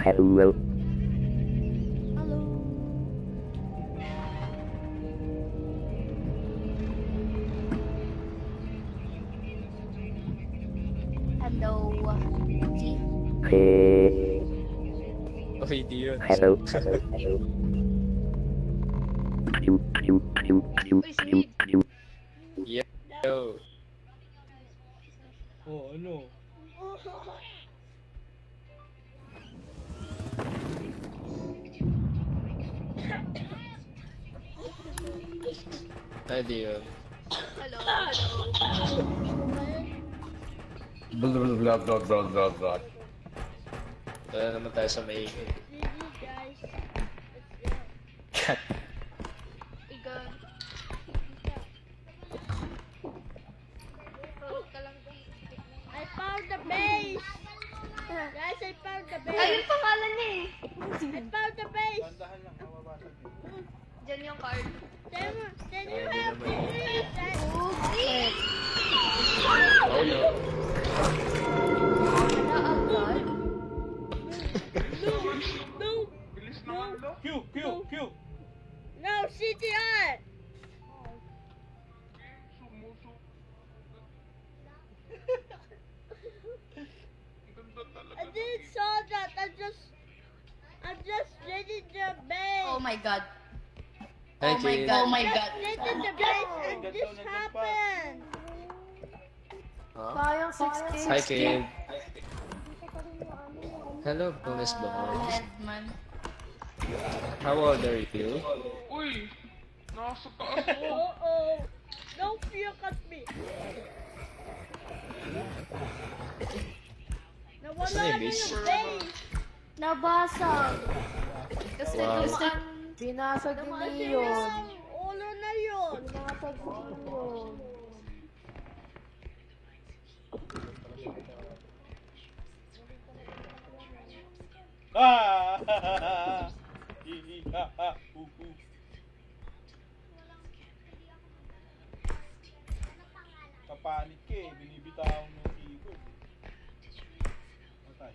Hello. Hello. G? Hey. Oh, hindi yun. Hello. Yo. Oh, ano? Ay, di yun. Hello. Blah, blah, blah, blah, blah. Wala naman tayo sa maingay. Igan. I found the base! Guys, I found the base! Ayun pangalan niya eh. I found the base! Tandahan lang, mababasag yun. Diyan yung card. Then you Ay, have to hindi read that. Okay. Oh, no. Naagad. No, Q, Q, Q! no, CTR! I didn't saw that. I'm just reading the base. Oh my god. Hi, Oh my kid. god. Oh my god. Reading the base and this happened. Huh? Sayang 6K. Hi, kid. Hello, bonus bones. Edman. How old are you? Uy! Nasa taas mo! Uh-oh. Don't puke at me. Nawala Saan yung na base? yung base. Nabasag. Kasi Wow. dumaan. Binasag Dumaan ni si yun. Ulo na yun. Binasag ni yun. Ah! Kapanik ka eh, binibitawan mo yung ikot. Matay.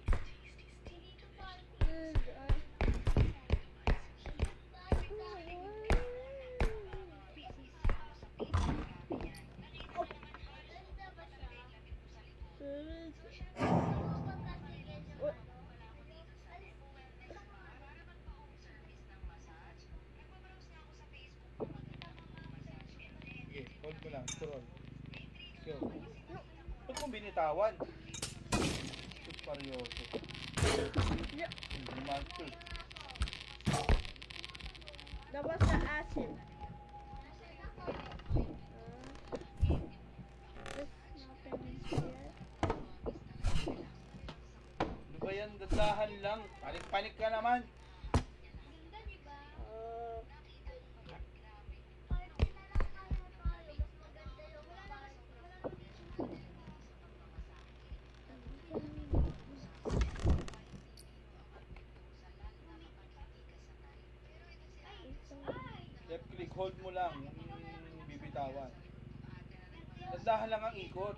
Sige, hold mo lang, scroll. Go. Ba't mo binitawan? Seryoso. Hindi man to. That was the acid. Ano ba yan? Dadahan lang. Panik-panik ka naman. Left click, hold mo lang. Bibitawan. Dadahan lang ang ikot.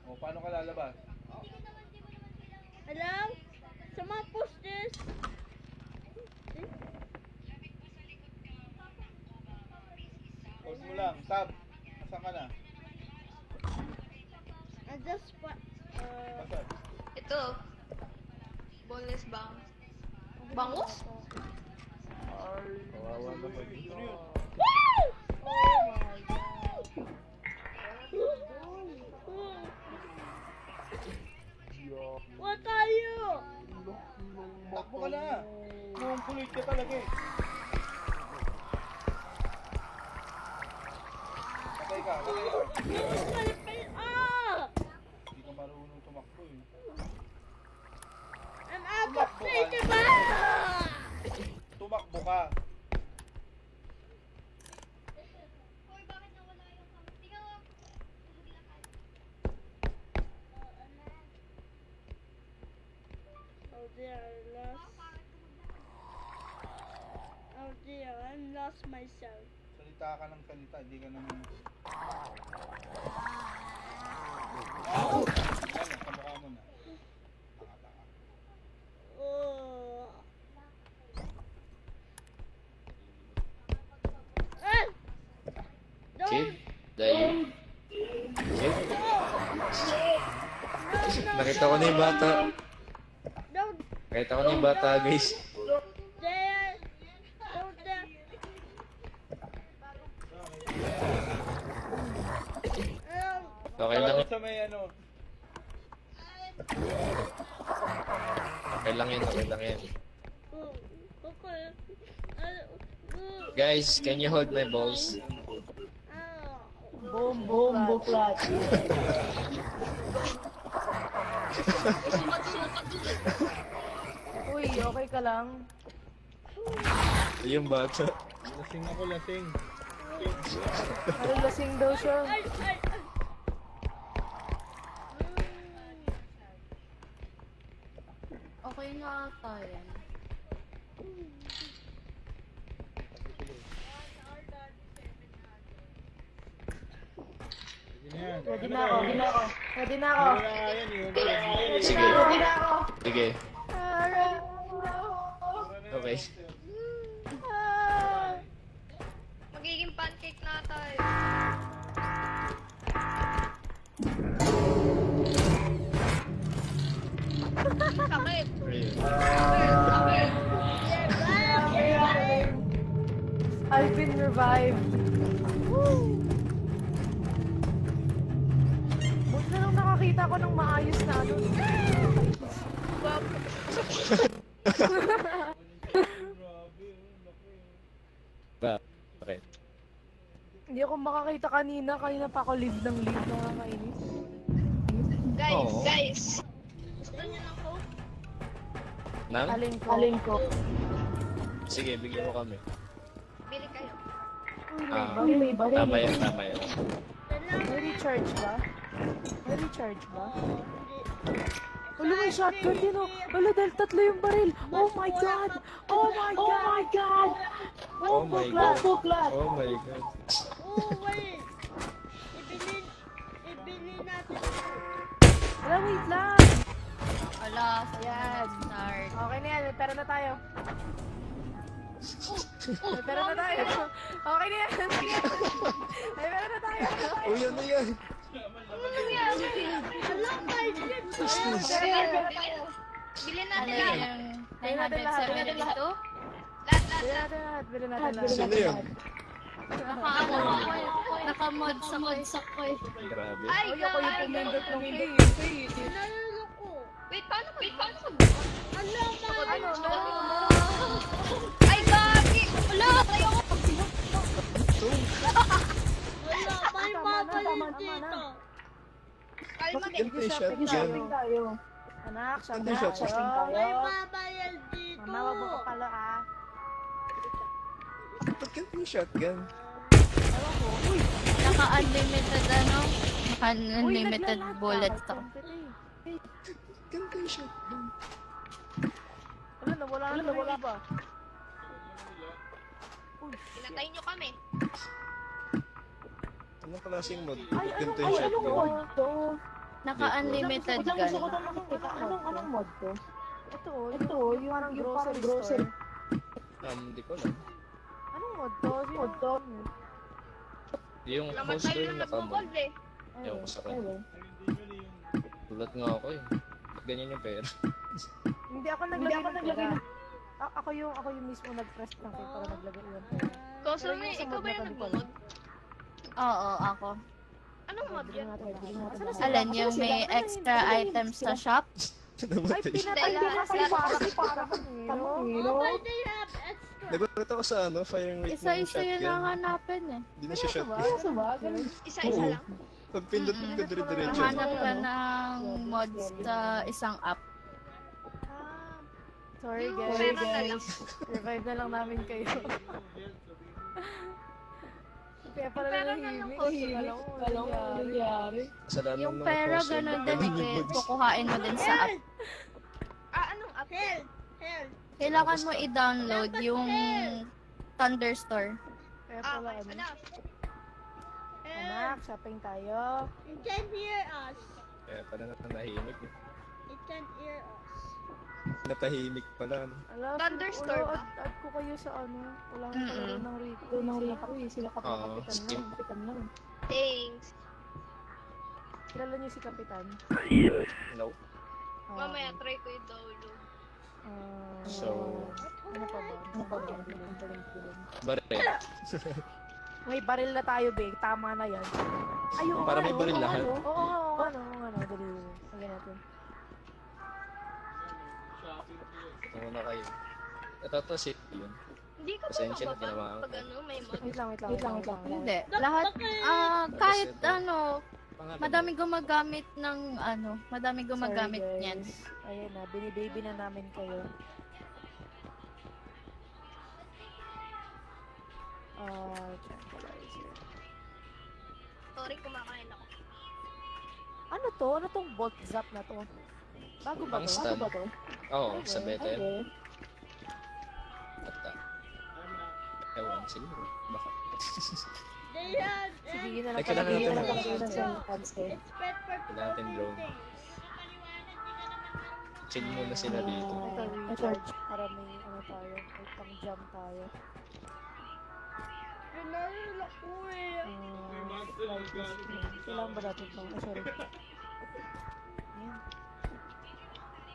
O, paano ka lalabas? Hello? Someone push this. Hold mo lang. Tab. Nasaan ka na? I just Nasaan? Ito. Boneless bounce. Bangus? Kawawa naman. Ano yun? What are you? Takbo ka na. Nungkulit ka talaga eh. Patay ka, patay ka. Ah! Hindi ka marunong tumakbo eh. I'm out of Tumakbo ka. state ba? Tumakbo ka. Oh dear, Oh dear, I lost myself. Salita ka ng salita, hindi ka naman... Yan, sa mukha mo na. Tanga-tanga. Oh Dahil. Nakita ko na yung bata. Don't Nakita ko na yung bata, guys. there. Don't there. Okay lang. Sa may ano. Okay lang yan, okay lang yan. Okay. Guys, can you hold my balls? Boom, boom, buklat. Uy, okay ka lang? Yung bata. Lasing ako, lasing. Lasing daw siya. Ay, ay, ay. Okay na ata yan. Ready na ako. Ready na ako. Sige. Ready na ako. Sige. Okay. Magiging pancake na tayo. Sakit. Sakit. I've been revived. Buti na lang nakakita ko ng maayos na ano. Okay. Hindi ako makakita kanina. Kanina pa ako live ng live. Nakakainis. Guys, Oo. guys. Gusto niyo ng Coke? Nang? Alin ko. Sige, bigyan mo kami. Bili kayo. May baril. Tama yan, tama yan. May recharge ba? May recharge ba? Hindi. Wala, may shotgun din oh. Wala, dahil tatlo yung baril. Oh my God! Oh my God! Oh my God! Oh my God. Oh my God. Oh, wait. Ibili natin. Wala, wait lang. Wala, Ayan. start. Okay na yan, may pera na tayo. May pera na tayo. Okay na yan. May pera na tayo. Oh, yan na yan. Alam, my shit. Bilhin natin Ano lahat. yan? Bilhin natin lahat. 972? Lahat, lahat, Bilhin lahat. natin lahat. Bilhin natin lahat. Sino yun? Naka-ano ako eh. Naka-mods ako eh. Grabe. Ay, Ay, ako yung guys! pumindot ng Nalalo ko. Wait, paano mag-ano? Alam, my Ano? Ay, gagi! Wala! Tayo ko! Wala, may mabalik Tama dito. Kalma Bakit ganito yung shotgun? Anak, Ano shopping yung shotgun? May babayal dito. Mama, wag mo kapalo ah. Ba't ganito yung shotgun? Naka-unlimited ano? Uy, Naka-unlimited naglalag bullets ka. to. Ganito yung shotgun. Wala, nawala ba? Pinatay nyo kami. Anong klaseng mod? Ay, Ba't ganito yung anong shotgun? mod to? Naka-unlimited gun. Anong mod to? Ito, yung parang grocery. Hindi ko lang. Anong mod to? Yung Naman host ko tayo yung na nakamod. nag-google eh. Ewan ko sa kanya. Tulad nga ako eh. Ba't ganyan yung pera? Hindi ako naglagay ng pera. Ako yung mismo nag-press ng pera para naglagay yung pera. Koso Pero may, yung sa ikaw mod ba yung na nag-mod? Oo, ako. Anong mod Bilhin yun? natin. Alin, yung may extra items sa shop? Ay, Namatay siya. pinatay Dahil ka kasi lahat- para kanino. Oh, why they have extra? Nagulat ako sa ano, firing rate ng Isa-isa yun shotgun. ang hanapin eh. Hindi na siya shotgun. Isa-isa Oo. lang. Pag pindot mo ka dire-diretso. Hanap ka ng mods sa isang app. Sorry Yung guys. pera na lang. Revive na lang namin kayo. Kaya pala Yung pera na lang po, Alam ko, nangyari. Kasalanan Yung ng pera host, ganun eh. din Ganun yung eh. mods. Kukuhain mo din sa app. Anong app? Help. Kailangan mo i-download yung Thunderstore. Kaya pala ano. Anak, shopping tayo. You can hear us. Kaya pala natahimik eh. You can hear us. Natahimik pala. Ano? Alam, Thunderstorm ba? add ko kayo sa ano. Wala Mm-mm. ng rito. Ng rito eh. Sila Oo, kapitan skip. lang. Thanks. Kilala niyo si Kapitan? No. Mamaya try ko yung download. So- Ano pa ba? Baril. May baril na tayo, Big. Tama na yan. Ay, oo, Para may ano, baril oo, lahat. ano, oo, ano, dali. Lagyan natin. Ito muna kayo. Ito si yun. Hindi ka ba Pasensya na, mababa ginawa ko. pag ano, may mod? Wait lang. Hindi. Lahat, kahit ano, Pangalan. madaming gumagamit ng ano, madaming gumagamit Sorry, niyan. guys. Ayan na, binibaby na namin kayo. Tranquilizer. Sorry, kumakain ako. Ano to? Ano tong bolt zap na to? Bago ba Pang to? stab. Bago ba to? Oo, sa beta yun. Okay. Bata. Ewan, siguro. Baka. Dayan, Sige, yun na lang. Ay, kailangan Yun na natin lang ng- yun sa answer. expect for Kailangan natin drone. Chill muna sila dito. Ito, recharge. Para may ano tayo. May pang jump tayo. Pinaril ako eh. Kailangan ba natin ito? Ay, sorry. Ayan.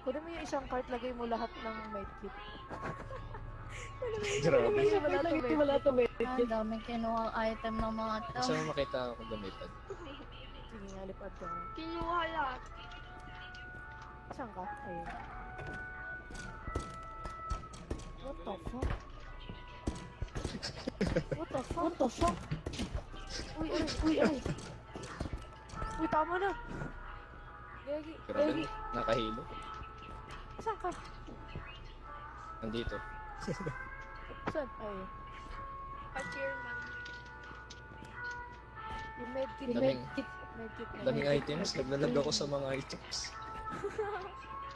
Kunin mo yung isang cart, lagay mo lahat ng medkit. Grabe. Wala to medkit. Ang daming kinuha item ng mga to. Gusto mo makita ako gamitan? Sige nga, lipad ka. Kinuha lahat. Saan ka? Ayun. What the fuck? What the fuck? Uy, ay. Uy, tama na. Gagi. Grabe, nakahilo. Saan ka? Nandito. Saan? Ayun. Pa-chairman. Yung medkit. Daming- Medkit. Daming items. Naglalag ako sa mga items.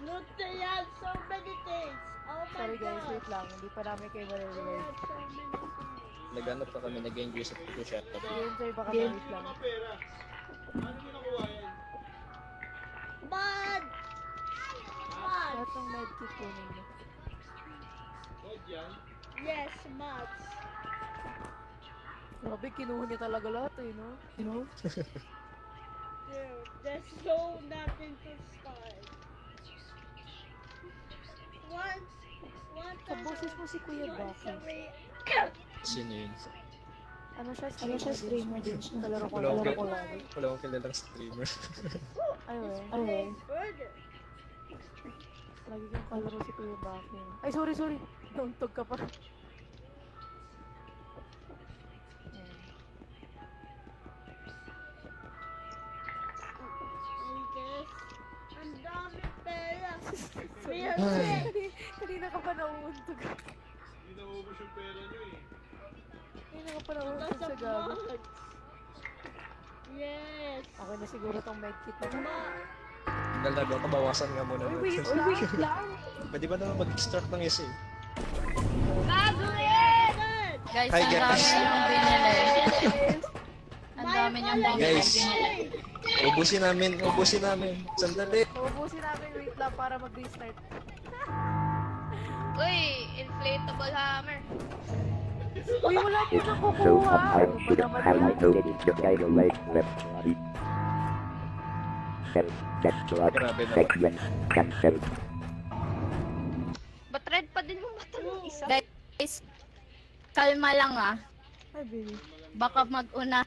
Look, they had so many things. Oh my Sorry guys, god. wait lang. Hindi pa namin kayo They marirealize. had so many things. Nag-ano pa kami, nag-enjoy sa pag-shop. I-enjoy ba kami? Wait lang. Mud! Mud! Lahat ng medkit kunin mo. Yes, muds. Grabe, kinuha niya talaga lahat eh, no? You know? Dude, there's so nothing to start. One Sa boses mo si Kuya Baki. Sino yun? Ano siya? Streamer din siya. Kalaro ko Wala lagi. akong kilalang streamer. Ay, Further. lagi kong kalaro si Kuya Baki. Ay, sorry. Nauntog ka pa. Ang dami pera. Sorry. Kanina ka pa nauuntog. Kanina ka pa nauuntog sa gabi. Yes. Okay na siguro tong medkit na to. Nalago, kabawasan nga muna. Wait lang. Pwede ba naman mag-extract ng isa eh? Guys, Hi, ang guys. dami niyong binili. Ang dami niyong Guys. binili. Ubusin namin. Sandali. Ubusin namin, wait lang para mag-restart. Uy, inflatable hammer. Uy, wala po na So kukuha. sometimes Ano ba you don't naman have yan? to the guy who likes left body. That's what Grabe naman. segment cancel. Ba't red pa din yung mata ng isa? Guys, kalma lang ah. Ay, baby. Baka mag-unahan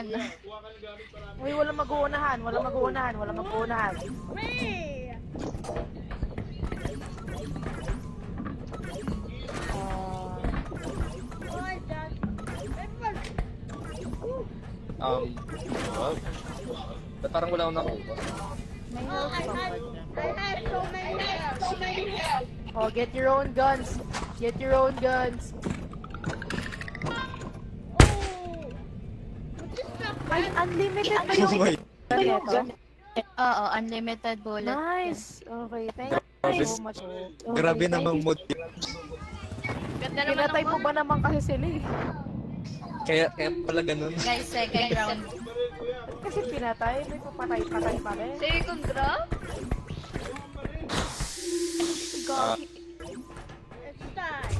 na. Uy, walang mag-uunahan. Hey! Oh my god. Wow. Ba't parang wala akong nakuha? Oh, I had so many help. Oh, get your own guns. Oh! What is that? Ay, unlimited ba Oh yung my. gun? Oo, unlimited bullet. Nice. Okay, thank Grabe. you so much. Grabe namang mod. Ganda naman Pinatay ng mo ba naman kasi sila eh? Kaya pala ganun. Guys, second round. Kasi pinatay, may papatay pa rin. Second round? Ah, It's time.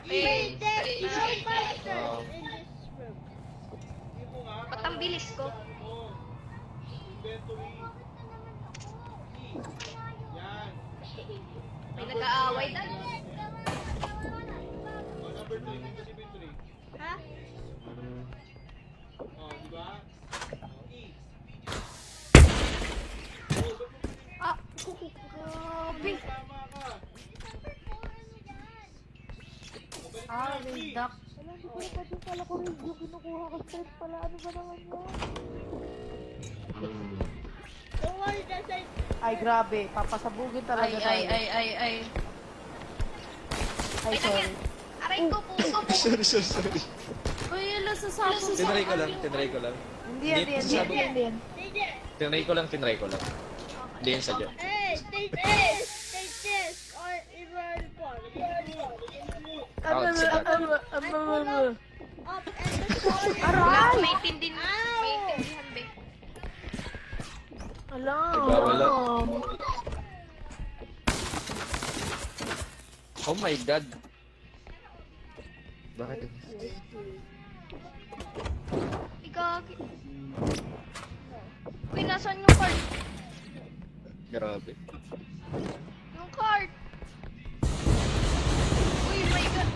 Wait, There's no monsters Um, in this bilis ko. Inventory. Yan. May nag-aaway na. Oh, number 3, inventory. Ha? Oh, di ba? Oh, E. Ah, grabe. Tama ka. Ah, may duck. Wala, hindi ko na pati pala ko rin yung kinukuha ko stress pala. Ano ba naman yan? Don't worry, that's it. Ay, grabe. Papasabugin talaga Ay, tayo. ay. Ay, sorry. Aray ko, puto po. Sorry. Uy, yun sa sapo. Tinry ko lang. Hindi yan. DJ. Tinry ko lang. Hindi yan sadya. Hey, take this. Or even one. Out, sit down. Up and the floor. Wala, may tindihan, be. Alam. Wala. Oh my god. Bakit? Igagi. Uy, nasaan yung card? Grabe. Yung card. Uy, my god.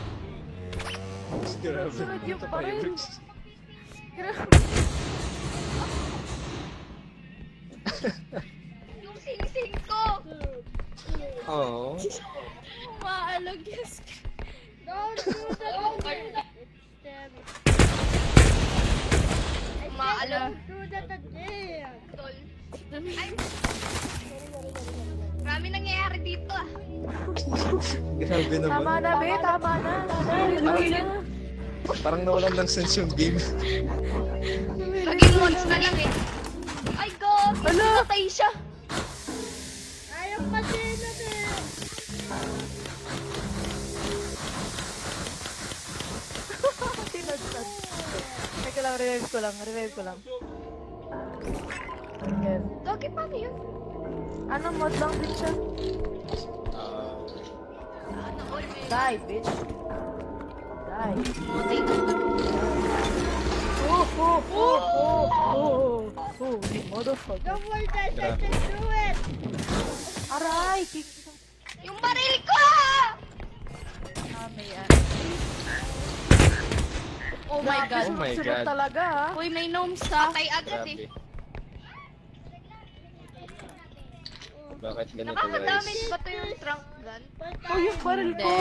Grabe. Sunod yung baril. Grabe. Yung sing-sing ko. Oo. Umaalog yes. Don't do that. Umaalog. Don't do that again. Tol. Ay. Marami nangyayari dito ah. Grabe naman. Tama na, be. Tama na. Parang nawalan ng sense yung game. Naging once na lang eh. Ay, God! Pinatay siya! Ayaw kasi na din. Tinagtad. Teka lang, revive ko lang. Yan. Gagi, paano yun? Ano, mod lang din siya? Ano, all may... Die, bitch. Die. Matay ka. Holy motherfucker. Don't worry, that's it. Just do it. Aray! Yung baril ko! Ah, may Oh my God. Oh my Sunod God. talaga, ha? Uy, may gnomes ha. Patay agad Grabe. eh. Bakit ganito Nakakadamage guys? ba to yung trunk gun? Oh, yung baril ko!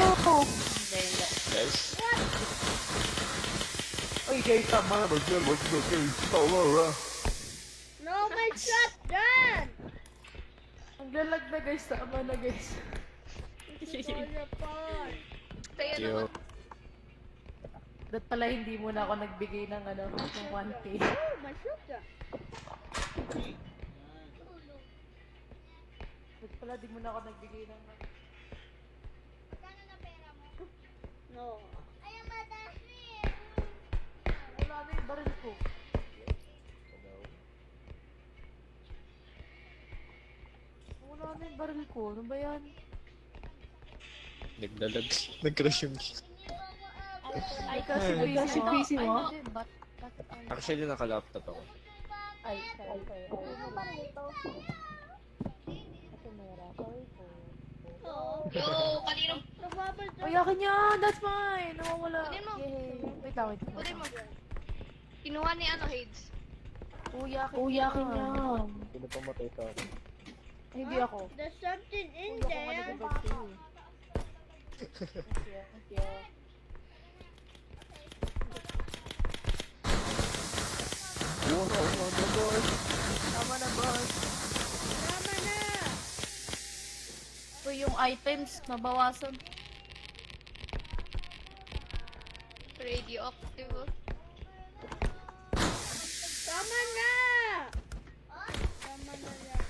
Hindi. Guys? Uy, guys, tama. No, my shotgun. Ang lalag na, guys. Tama na, guys. Fall apart. Kaya Yo. naman. Ba't pala hindi mo na ako nagbigay ng ano, ng 1K? Oh, my shotgun. Ba't pala di mo na ako nagbigay ng... No. Wala na yung baril ko. Wala na yung baril ko. Ano ba yan? Nagdalag. Nag-crash yung... Ay, kasi busy mo? Ay, hindi. Ba't? Actually, naka-laptop ako. Ay, sorry. Ano ba ito? Kasi mera. Sorry po. Oh. Yo, kanino? Nababal Uy, akin yan! That's mine! Nawawala. Kunin mo. Yay. Wait lang, wait lang. Kunin mo. Kinuha ni ano, Hades. Uy, akin yan. Sino pamatay sa akin? Ay, hindi ako. There's something in Uy, ako there. manibag sa'yo. Thank you. Tama na, boss. Tama na. Uy, yung items, nabawasan. Radioactive. Tama na. Tama na yan.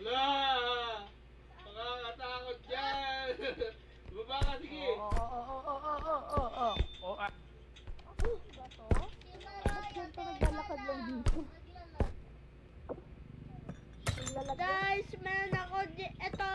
Wala! Nakakatakot yan! Baba ka, sige! Guys, meron ako ito.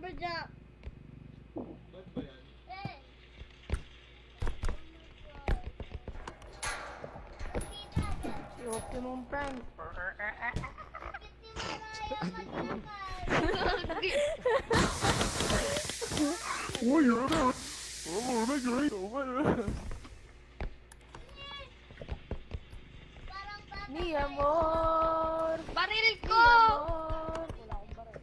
lumberjack. Si Optimum Prime. Mi amor. Baril Mi ko! amor. Wala akong baril.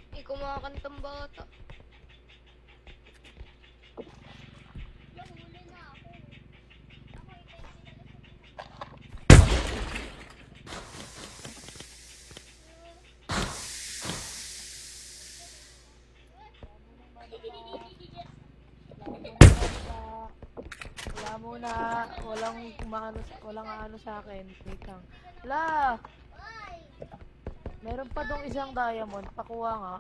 Hindi ko makakantang bata. Wala muna. Walang ano sa akin. Wait lang. Wala. Meron pa dong isang diamond. Pakuha nga.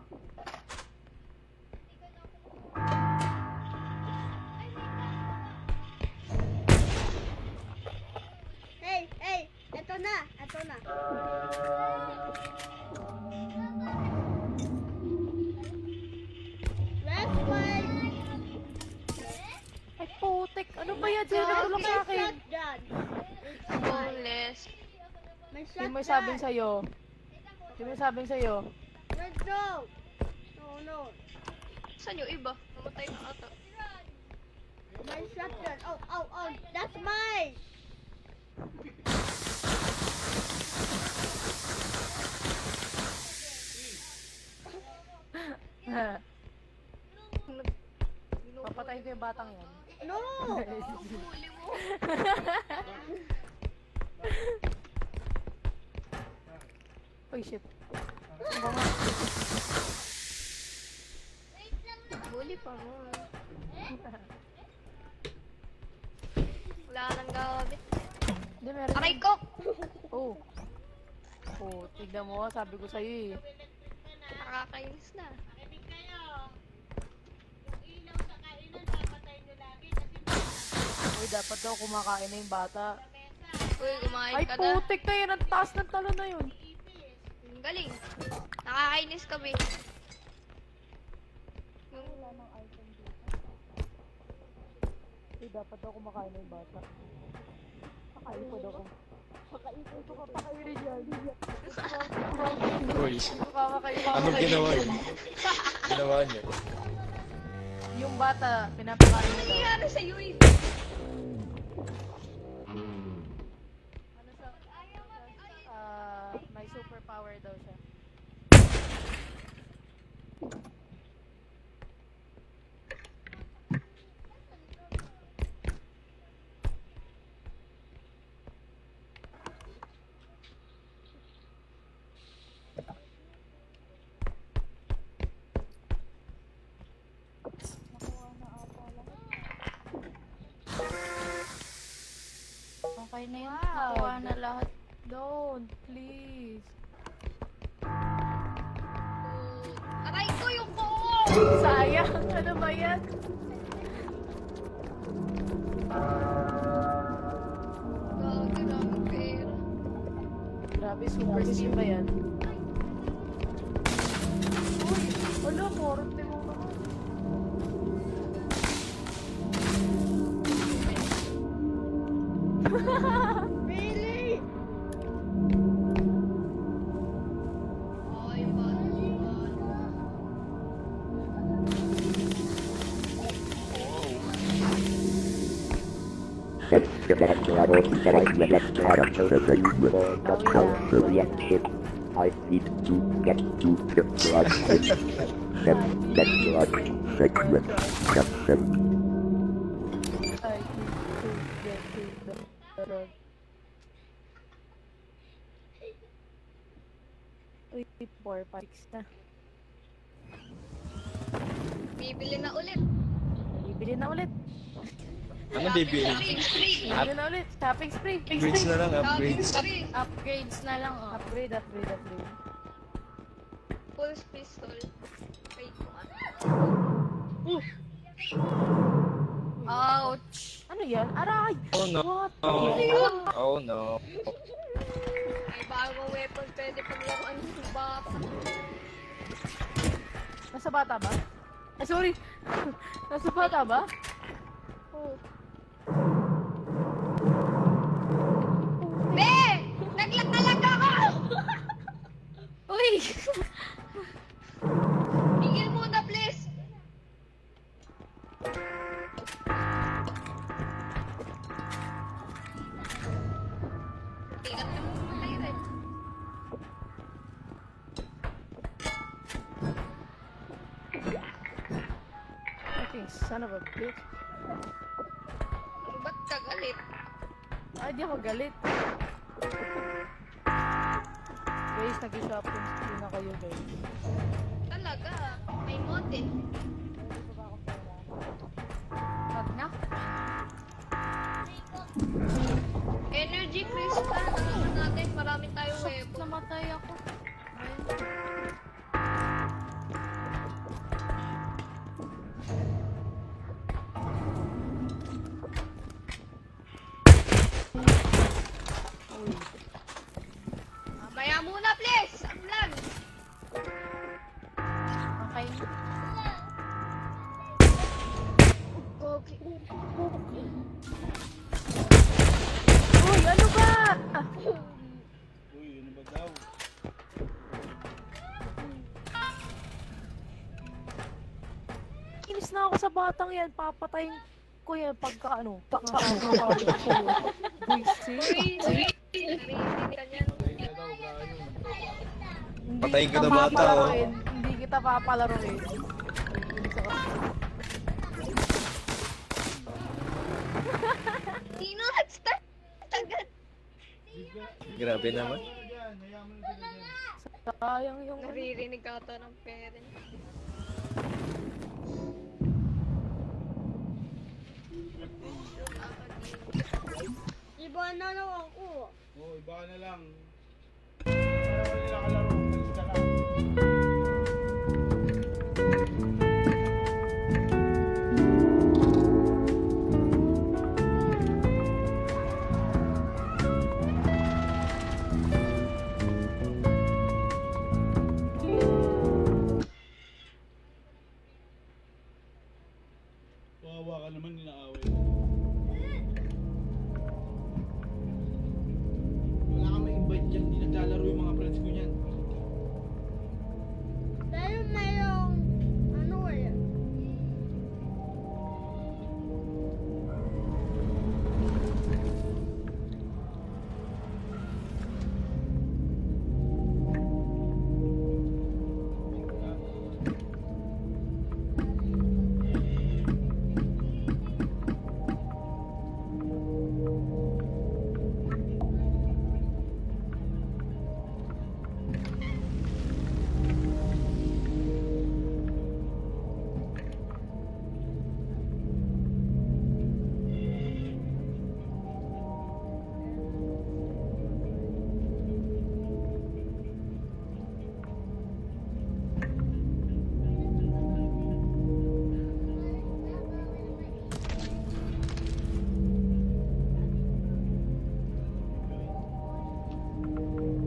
Hey, hey, eto na, eto na. Let's play. Ay, putik. Ano ba yan? Sino nagtulong sa akin? Shotgun. Boneless. May Sino shotgun. may sabing sa'yo? Sino may sabing sa'yo? Let's go. No, no. Saan yung iba? Namatay na ata. My shotgun. Oh, oh, oh. That's mine. Papatayin ko yung batang yan. No. Huli mo. Uy, shit. Ano ba nga? Huli pa mo. Wala nang gamit. Hindi, meron. Aray ko! Oh. Oh, tignan mo. Sabi ko sa'yo eh. Nakakainis na. Uy, dapat daw kumakain na yung bata. Uy, kumain Ay, ka na. putik na yun. Ang taas ng talon na yun. Ang galing. Nakakainis kami. Uy, dapat daw kumakain na yung bata. Pakain ko daw. Pakain ko ka. Pakain rin yan. Uy, Kakakain. anong ginawa yun? Ginawa niyo? Yung bata, pinapakain na Ano daw. nangyari sa'yo eh? May superpower daw siya. Okay na yun. Wow. Nakuha na lahat. Don't, please. Aray ko yung ko! Sayang, ano ba yan? Gagi lang ang pera. Grabe, super steam ba yan? Uy, wala, korte mo naman. Really? Ay, bata. Set the next level. Select the next character. That's how to reaction. I need to get to the blood. Set the blood. Segment. Captain. I need to get to the road. Uy, 4 packs na. Bibili na ulit. Bibili na ulit. Ano bibili? Bibili na ulit. Shopping spree. Upgrades na lang, upgrades. Upgrades na lang, oh. Upgrade, upgrade, upgrade. Pulse pistol. Wait ko nga. Ouch! Ano yan? Aray! Oh no. What? Oh no. May bagong weapon pwede paglaruan ng bata. Nasa bata ba? Ay, sorry! Nasa bata ba? Oh. Be! Naglag ako! Uy! Tigil muna, please! Tingnan ka mo tayo rin. Okay, son of a bitch. Ba't ka galit? Ay, di ako galit. Guys, nag-shopping spree na kayo, guys. Talaga, may motive. Wag na. Energy crystal, ano natin, marami tayong weapon. Namatay ako. Mamaya muna, please! Ang lang! Okay. Okay. Uy, ano ba? Ah, Uy, ano ba daw? kinis na ako sa batang yan. Papatayin ko yan pagka ano. Buisit. Narinig ka niyan. Patay ka daw, Brian. Patayin ka kita na bata, oh. papalaruin. Hindi kita papalaruin. Sino nag-start agad? Grabe naman. Diyan, hayaan mo na sila dyan. Sayang yung... Naririnig ata ng parents. Iba na lang ako. Oo, iba ka na lang. Para nila kalaro, alis ka lang. Wawa ka naman, ninaaway. Wala kang ma-invite dyan, hindi naglalaro yung mga friends ko niyan. Pero mayroong ano eh.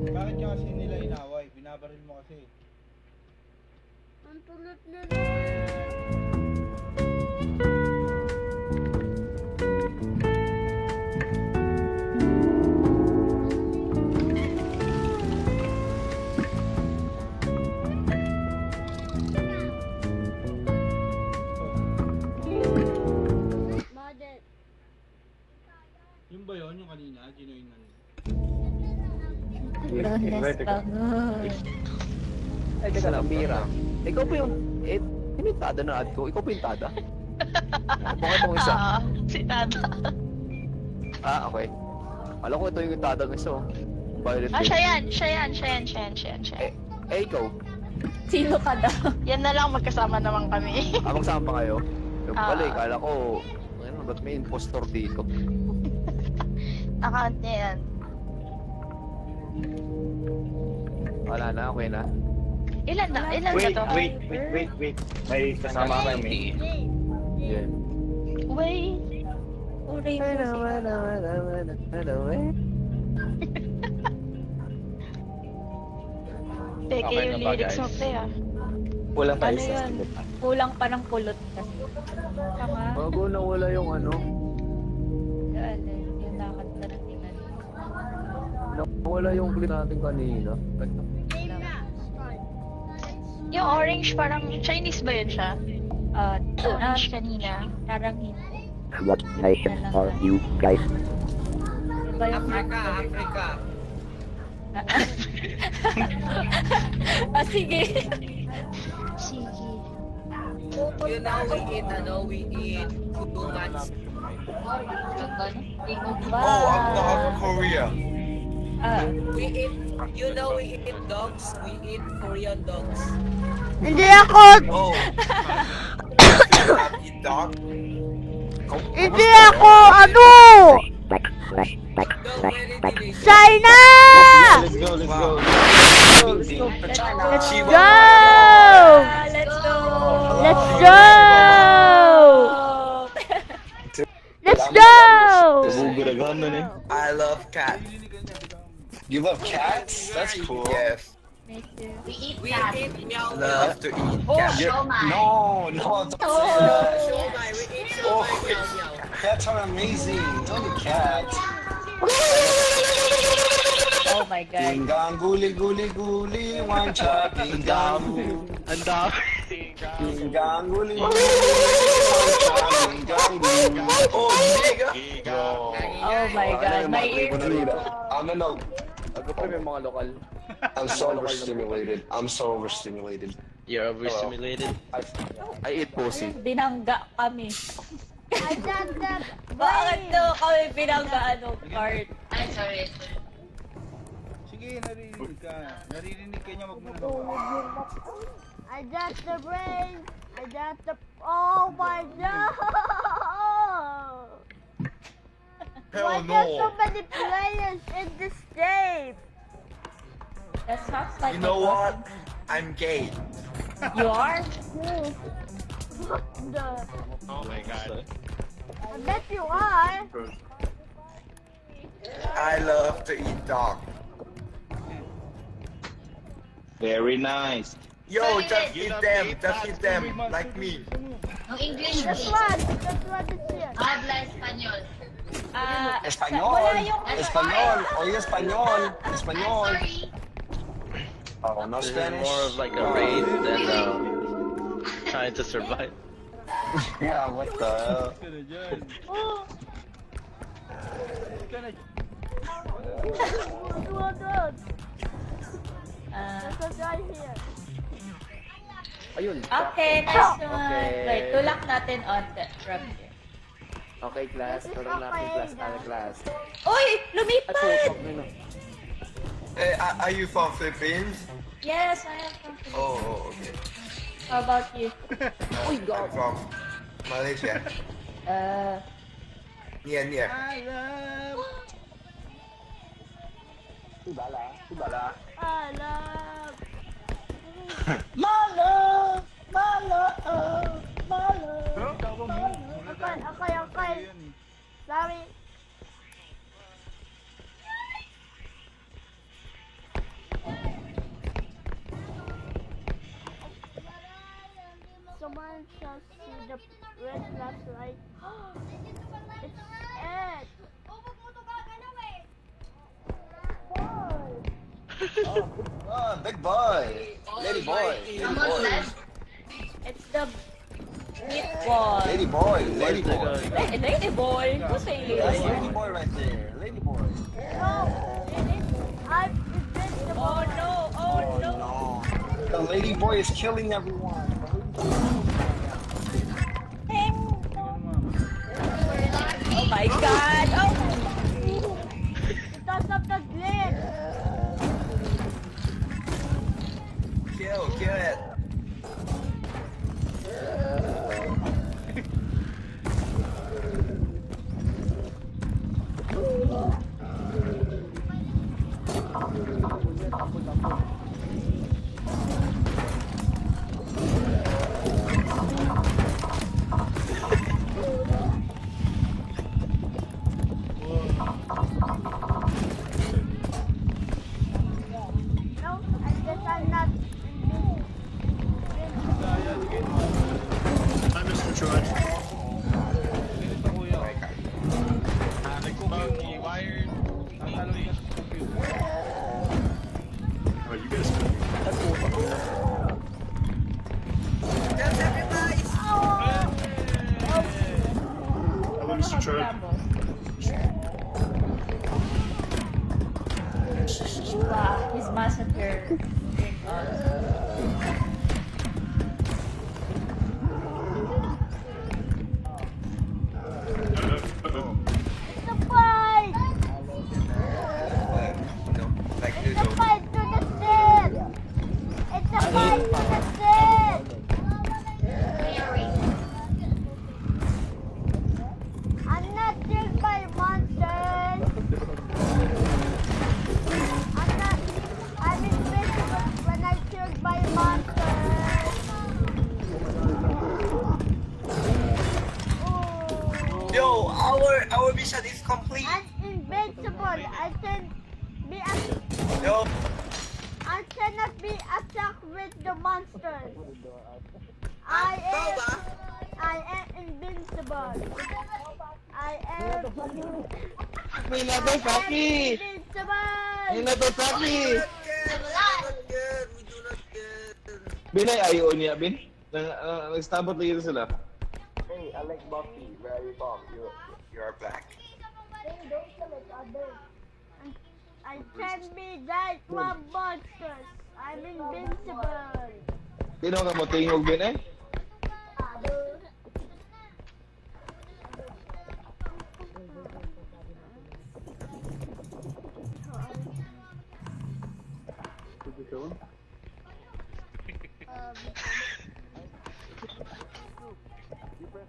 Bakit ka kasi nila inaway? Binabaril mo kasi. Ang tulot na rin. Bakit? Yung ba yun? Yung kanina? Ginoin na nila. Ay, teka lang, Mira. Ikaw ba yung... Sino yung tada na ad ko? Ikaw ba yung tada? Bakit itong isa? Si Tata. Ah, okay. Alam ko ito yung tada ng isa, oh. Violet Ah, Pink. siya yan. Ikaw? Sino ka daw? Yan na lang, magkasama naman kami. Abang sama pa kayo? Yung Ah. pala, kala ko... Ano, ba't may impostor dito? Account niya yan. Wala na, okay na. Ilan na to? Wait. May kasama kami. Yay! again. Wait. Peke Okay yung na ba, lyrics mo, guys? pre, ah. Kulang tayo Ano sa yun? Kulang pa ng kulot kasi. Tama? Bago nawala yung ano. Yung nakanta na tingnan. Nawala yung clip natin kanina. Game na. Start. Yung orange, parang Chinese ba yun siya? Orange kanina. Parang hindi. What nation are you guys? Iba yung Africa. sige. Sige. You know we eat too much. Oh, I'm not Korea. We eat dogs. We eat Korean dogs. Hindi ako! Oh. Eat dog. Hindi ako! Ano? Back. No, very delicious. China! Let's go, let's go. Let's go! Go! Let's go! Let's go! Let's go! I love cats. You love cats? That's cool. Yes. Me too. We eat meow. Love to eat cats. No, don't say that. Siomai. We eat siomai meow meow. Cats are amazing. Don't eat cats. Oh my God. Ding dong, guli guli guli, one shot. Ding dong, Ang dami. ding dong, guli guli, one shot. Ding dong, guli. Oh, nigga. Oh my God. My ears. No. Ako pa may mga lokal. I'm so overstimulated. I'm so overstimulated. You're overstimulated. I eat pussy. Binangga kami. I got that. Bakit to kami binanggaan ng cart? Ay, sorry. Sige, naririnig ka. Naririnig ka niya, wag mo na. I got the brain. I got the. Oh my God! Why Hell there's so no. many players in this game? That sounds like You know a what? I'm gay. You are? Oh my god. I bet you are. I love to eat dog. Very nice. Yo, just eat them. Just eat them. Like me. Ang English This please. one. This one is here. Habla Espanyol. Español. Español. Oye, español. Español. Sorry. Oh, no This is Spanish. more of like a raid than trying to survive. Yeah, what the hell? Good. There's a guy here. Ayun. Okay, next one. Okay. Wait, tulak natin on the from here. Okay, class. This is Parang natin okay, class. guys. Class. Uy! At Lumipat! tutok na no. Are you from Philippines? Yes, I am from Philippines. Oh, okay. How about you? I'm from Malaysia. Near. I love. Okay. Sorry. Someone shall see the red flashlight. It's Ed. Oh, big boy. Lady boy. Lady boy. It's the meat boy. Lady boy. Lady boy. Lady boy. Who's saying lady That's boy? lady boy right there. Lady boy. No, I'm invincible. Oh no! Oh no! No. The lady boy is killing everyone. Oh my God! Oh! Because of the glitch. Kill it. Tapos. Wow, his massacre. Like, like noodles. Fight to the death! It's a fight to the death! I'm not killed by monsters! I'm invisible when I'm killed by monsters! Yo, our mission is complete. I'm invincible! Yo, I cannot be attacked with the monsters! I am invincible! I am invincible! Binay, ayaw niya, Bin? Nagstabot lagi sila. hey, I like Buffy. Where are you from? You are black. I can be like one monsters. I'm invincible. Sino ka mo tingog, Bin eh?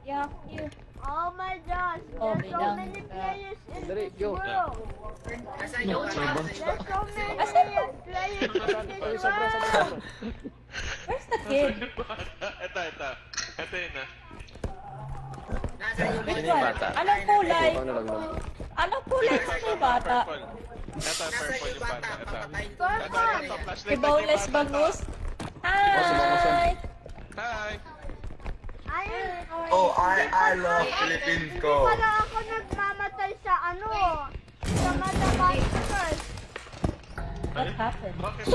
Yeah, you. Oh my gosh, Oh, there's so bilang. many players in Dali, this yo. world. Nasaan yung ano? There's so many players in this world. Where's the kid? Ito yun na. Nasaan yung Which mga one? Anong kulay? Ano lang naman? Anong kulay sa may bata? Purple. Ito, Nasaan purple yung yung bata. bata? Ito. Papatayin ko. Ito, flashlight. Si Boneless Bangus? Hi! Hi! Oh, I love Philippines Hindi Go. pala ako nagmamatay sa ano, sa mga monsters. What happened? Bakit?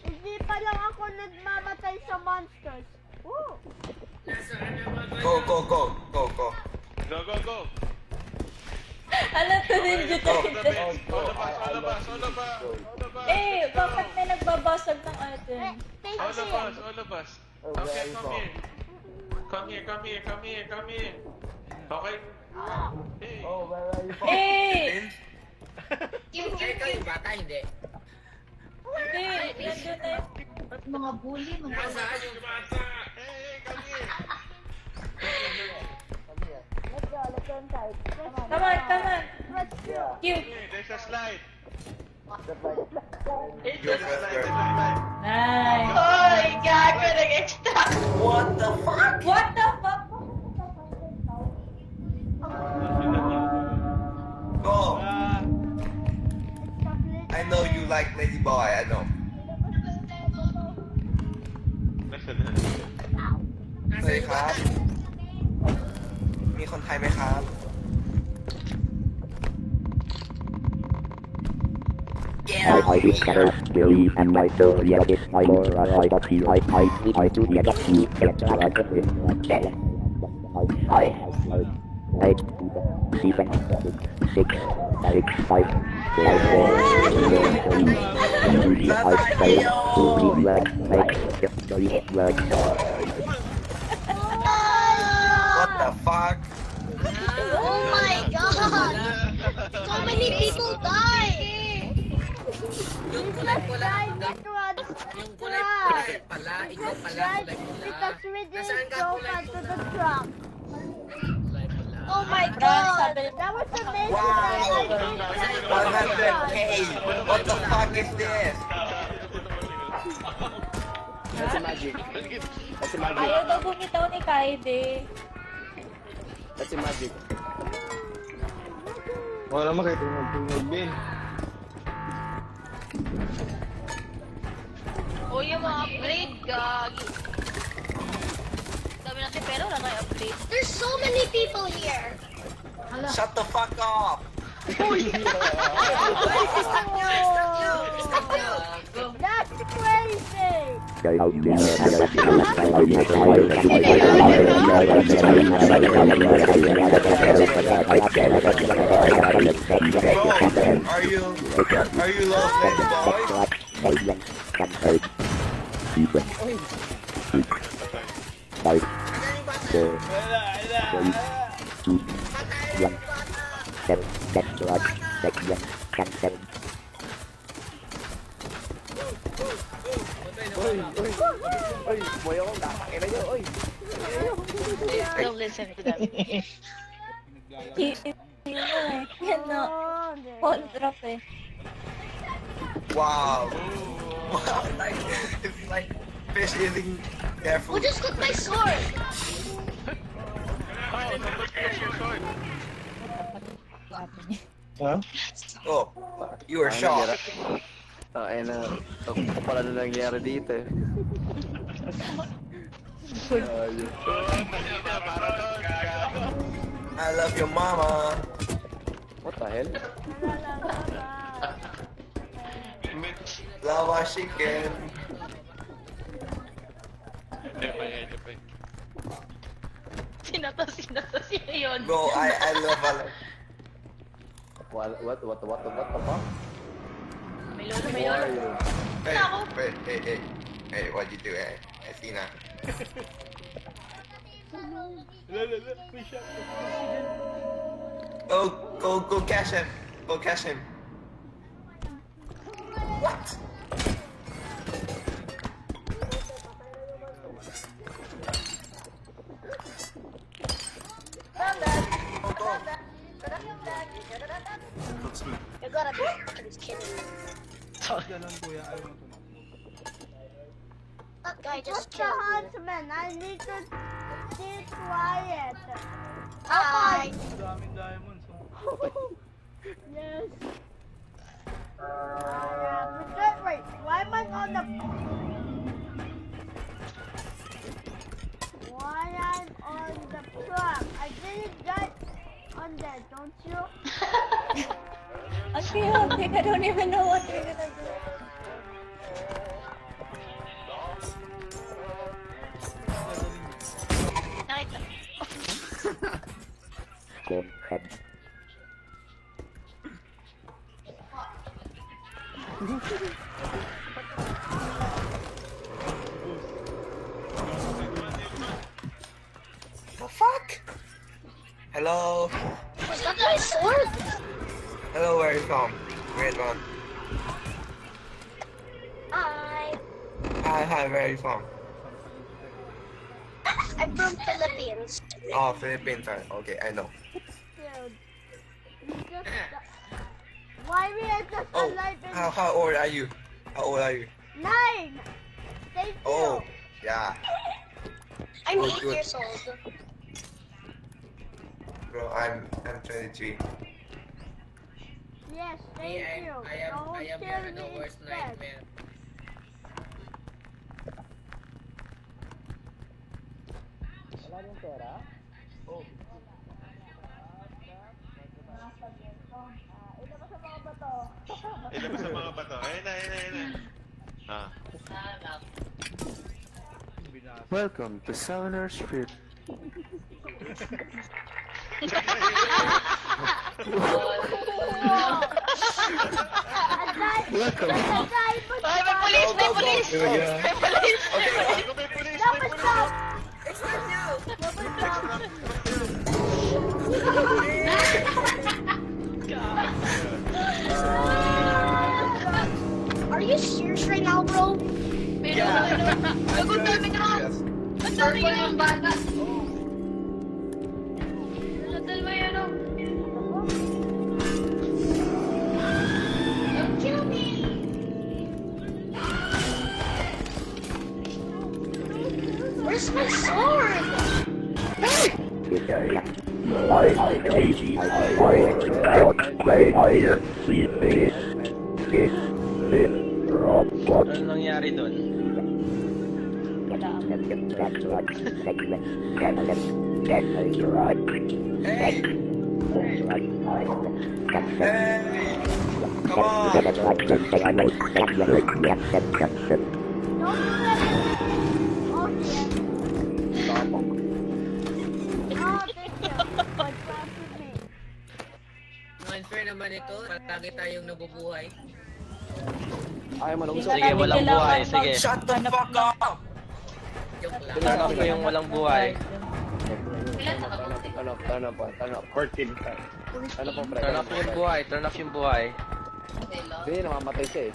Hindi pala ako nagmamatay sa monsters. Woo! Go, go, go, go, go. Go, go, go! Ano to ninja All to? the bus! Eh, bakit may nagbabasag ng item? All of us! Okay, come here. Okay. Hey! Eh! Ikaw yung bata, hindi. Hindi, nandun na yung... Nasaan yung bata? Hey, come here! Come on! Cute! Hey, there's a slide! Yes, yes, yes. Nice! Oh my God, may nag-extra. What the fuck? What the fuck? Go. I know you like Lady Boy, I know. Nasaan na? สวัสดีครับ มีคนไทยไหมครับ I discovered, believe, and my soul, yes, it's my more, I got you, I do get you, get I 8, 7, 6, 5, 4, What the fuck? Oh my God! So many people died! Yung kulay-pula. That was Yung kulay-pula pala. Ikaw pala right kulay-pula. because we didn't Nasaan ka go back to the kulay-pula? truck. Kulay-pula. Oh my Franz, God! sabi That was amazing. Wow! 100k! What the fuck is this? Ayaw daw bumitaw ni Kaide. Wala naman kayo tingog, Bin. Oh, yung mga upgrade, gagi. Dami natin pero wala tayo upgrade. There's so many people here! Shut the fuck up! That's crazy. crazy. Are you lovely, boy? Don't listen to them. Yan no. Phone drop eh. Wow. Wow, like, it's like fish eating careful. Who just took my sword? Oh, somebody took your sword. Oh, you were shocked. Ay na, ito pala na nangyari dito eh. I love your mama. What the hell? Lava chicken. Sinatas niya yun. Bro, I love Valor. What the fuck? May lolo. Hey, what'd you do, eh? Athena. Go catch him. Go catch him. What? You gotta be just kidding. Ganun kuya, ayaw mo tumakbo. That guy just Mr. killed me. Huntsman, I need to be quiet. Hi. Ang daming diamonds. Oh. Yes. Wait, why am I on the... Why I'm on the truck? I didn't get on that, don't you? Okay, I don't even know what we're gonna do. The fuck? Hello? Was that my sword? Hello, where are you from? Great one. Hi. Hi, where are you from? I'm from Philippines. Oh, Philippines. Okay, I know. Dude, you just... Why we are just Oh, alive in... how old are you? How old are you? 9! Thank you! Oh, yeah. I'm Oh, 8 good. years old. Bro, I'm 23. Yes, thank you. Don't I am kill your me worst instead. nightmare. Ilabas sa mga bato. Ayun na. Ah. Welcome to Summoner Street. Welcome. Ay, may police! May police! May police! Dapat stop! Are you serious right now, bro? Ang dami na! Ang dami na yung bata! Sandal mo yan, oh! Don't kill me. Where's my sword? Ano nangyari doon? Hey! Hey! Come on! Don't do that. Oh, yeah. Tapang. Oh, thank you. But class with me. Ang unfair naman ito. Palagi tayong nabubuhay. Ayaw manong Sige, walang buhay. Sige. Shut the fuck up! Joke lang. Turn off mo yung walang buhay. Turn up. 14 ka. Ano pong pre? Turn off yung buhay. Turn off yung buhay. Hindi, namamatay siya eh.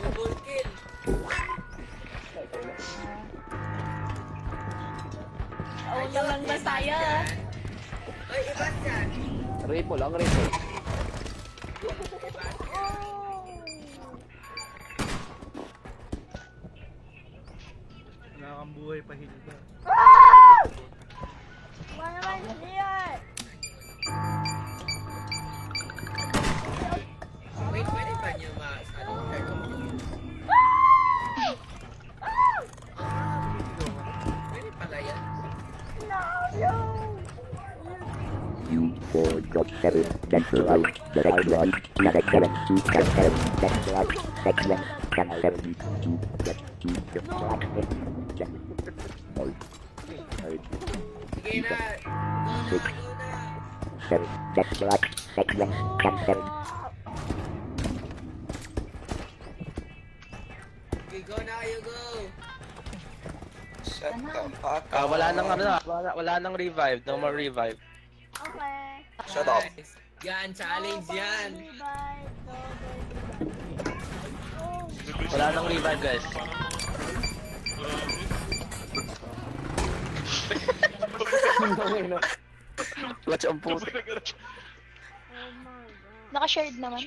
Double kill. Una lang na tayo. Ay, iba dyan. Ripple lang, ripple. Wala kang buhay, pahili ka. Wala naman siya. Wait, pwede ba niyo ano, turn off yung... Pwede pala yan. You forgot 7, that's right, the right one, connect 7, 2, connect 7, that's right, that's right, connect 7, 2, that's 2, that's right, Sige na. Go na. 7, that's right, that's right, connect 7. Okay, go na kayo, go. Shut the fuck up. Wala nang ano, wala nang revive. No more revive. Okay. Shut up. Nice. Yan, challenge yan. Bye. Wala nang revive, guys. Watch ang puto. Naka-shared naman.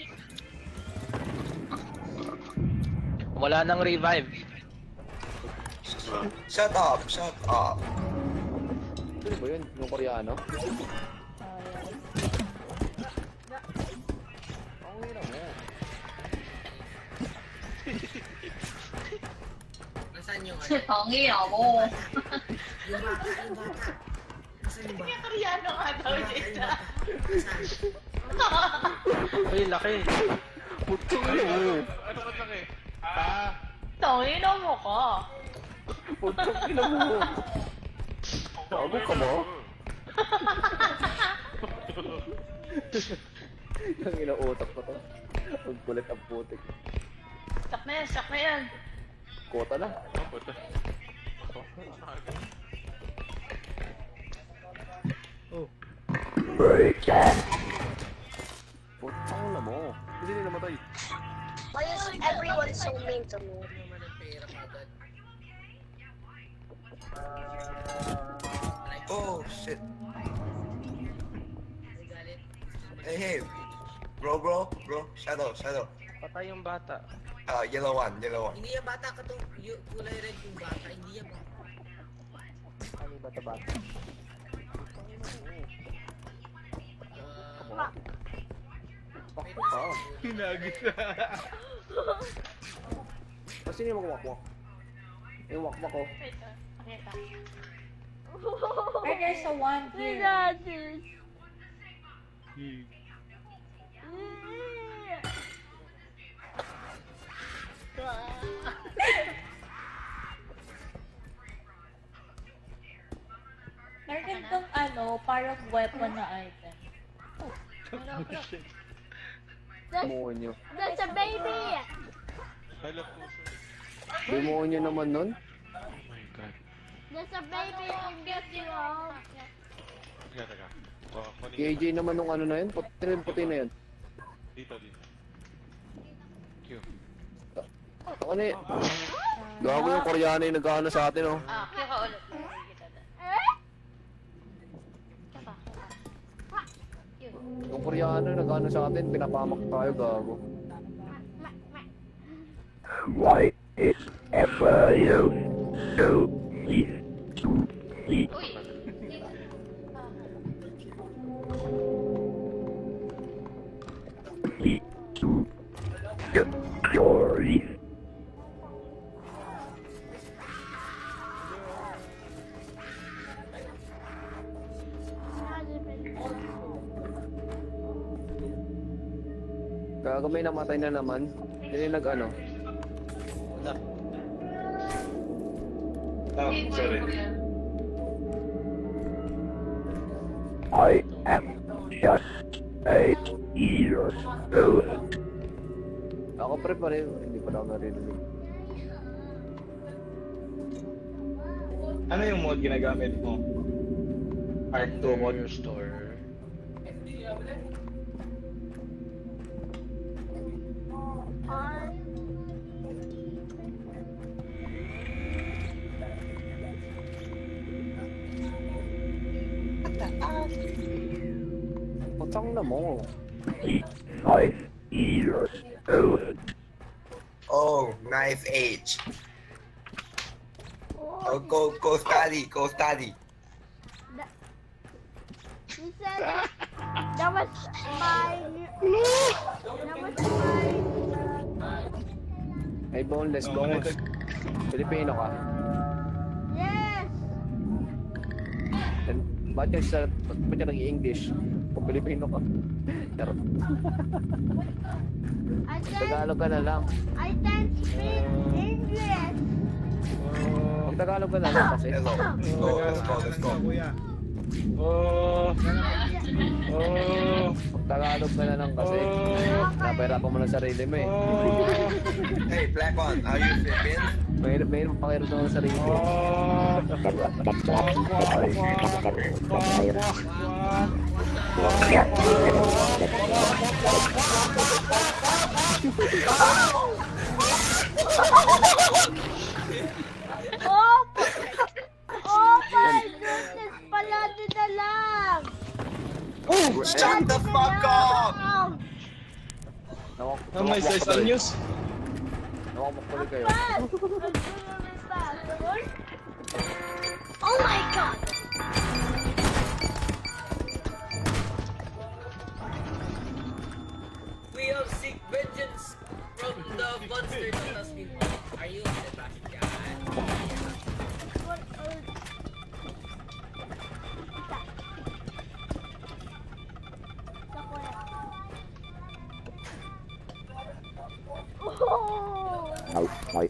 Wala nang revive. Shut up. Sino ba yun? Yung Koreano? Ang hirap mo. Nasaan yung ano? Tangi ako. Yung bata. Nasaan yung bata? Koreano nga daw dito. Ay, laki. Putong ino. Ano ka laki? Tangi na mo ka. Putong ino mo. Bago ka mo? Ang inautak ko to. Ang kulit ang putik. Sak na yan. Kota na. Putang na mo. Hindi na namatay. Why is everyone so mean to me? Ano naman ang pera kagad? Oh shit. Ay, galit. Hey. Bro. Shadow. Patay yung bata. Yellow one. Hindi yan bata ka tong kulay red yung bata. Hindi yan bata. Ano ba ito ba? Ah, Hinagis na. Sino yung wakwak? Yung wakwak ko. There's a one here. Meron kang ano, parang weapon na item. Demonyo. That's a baby. Hala po, sir. Demonyo naman nun. Oh my God. There's a baby in get you off. Teka. Kunin KJ naman nung ano na yun. Puti na yun. dito. Q. Ano eh? Gago yung Koreano yung nag-ano sa atin oh. Kaya ka ulit. Yung Koreano yung nag-ano sa atin, pinapamak tayo gago. Why is ever you so easy to eat? To get your Gago may namatay na naman. Hindi nag-ano. Wala. Oh, sorry. I am just 8 years old. Ako pre pa rin. Hindi pa daw narinig. Ano yung mode ginagamit mo? Part 2 mode. Store. Putang na mo. 5 years old. Oh, nice age. Oh, go study, go study. He said that was my. Ay, boneless, boneless. Pilipino ka. Yes. And, ba't ka nag-i-English? Kung Pilipino ka. Pero, Tagalog ka na lang. I can't speak English. Mag-Tagalog ka na lang kasi. Hello. Let's go. Oh. Mag-Tagalog ka na lang kasi. Napahirapan mo ng sarili mo eh. Hey, Black One, are you Philippine? Mahirap pakirap mo ng sarili mo. Oh my goodness, pala din na lang. Oh, shut the fuck up! Oh, may size on news. Nakakapagpuloy kayo. Oh my god! We have seek vengeance from the monster that has been. Are you Sebastian? What earth? Oh! I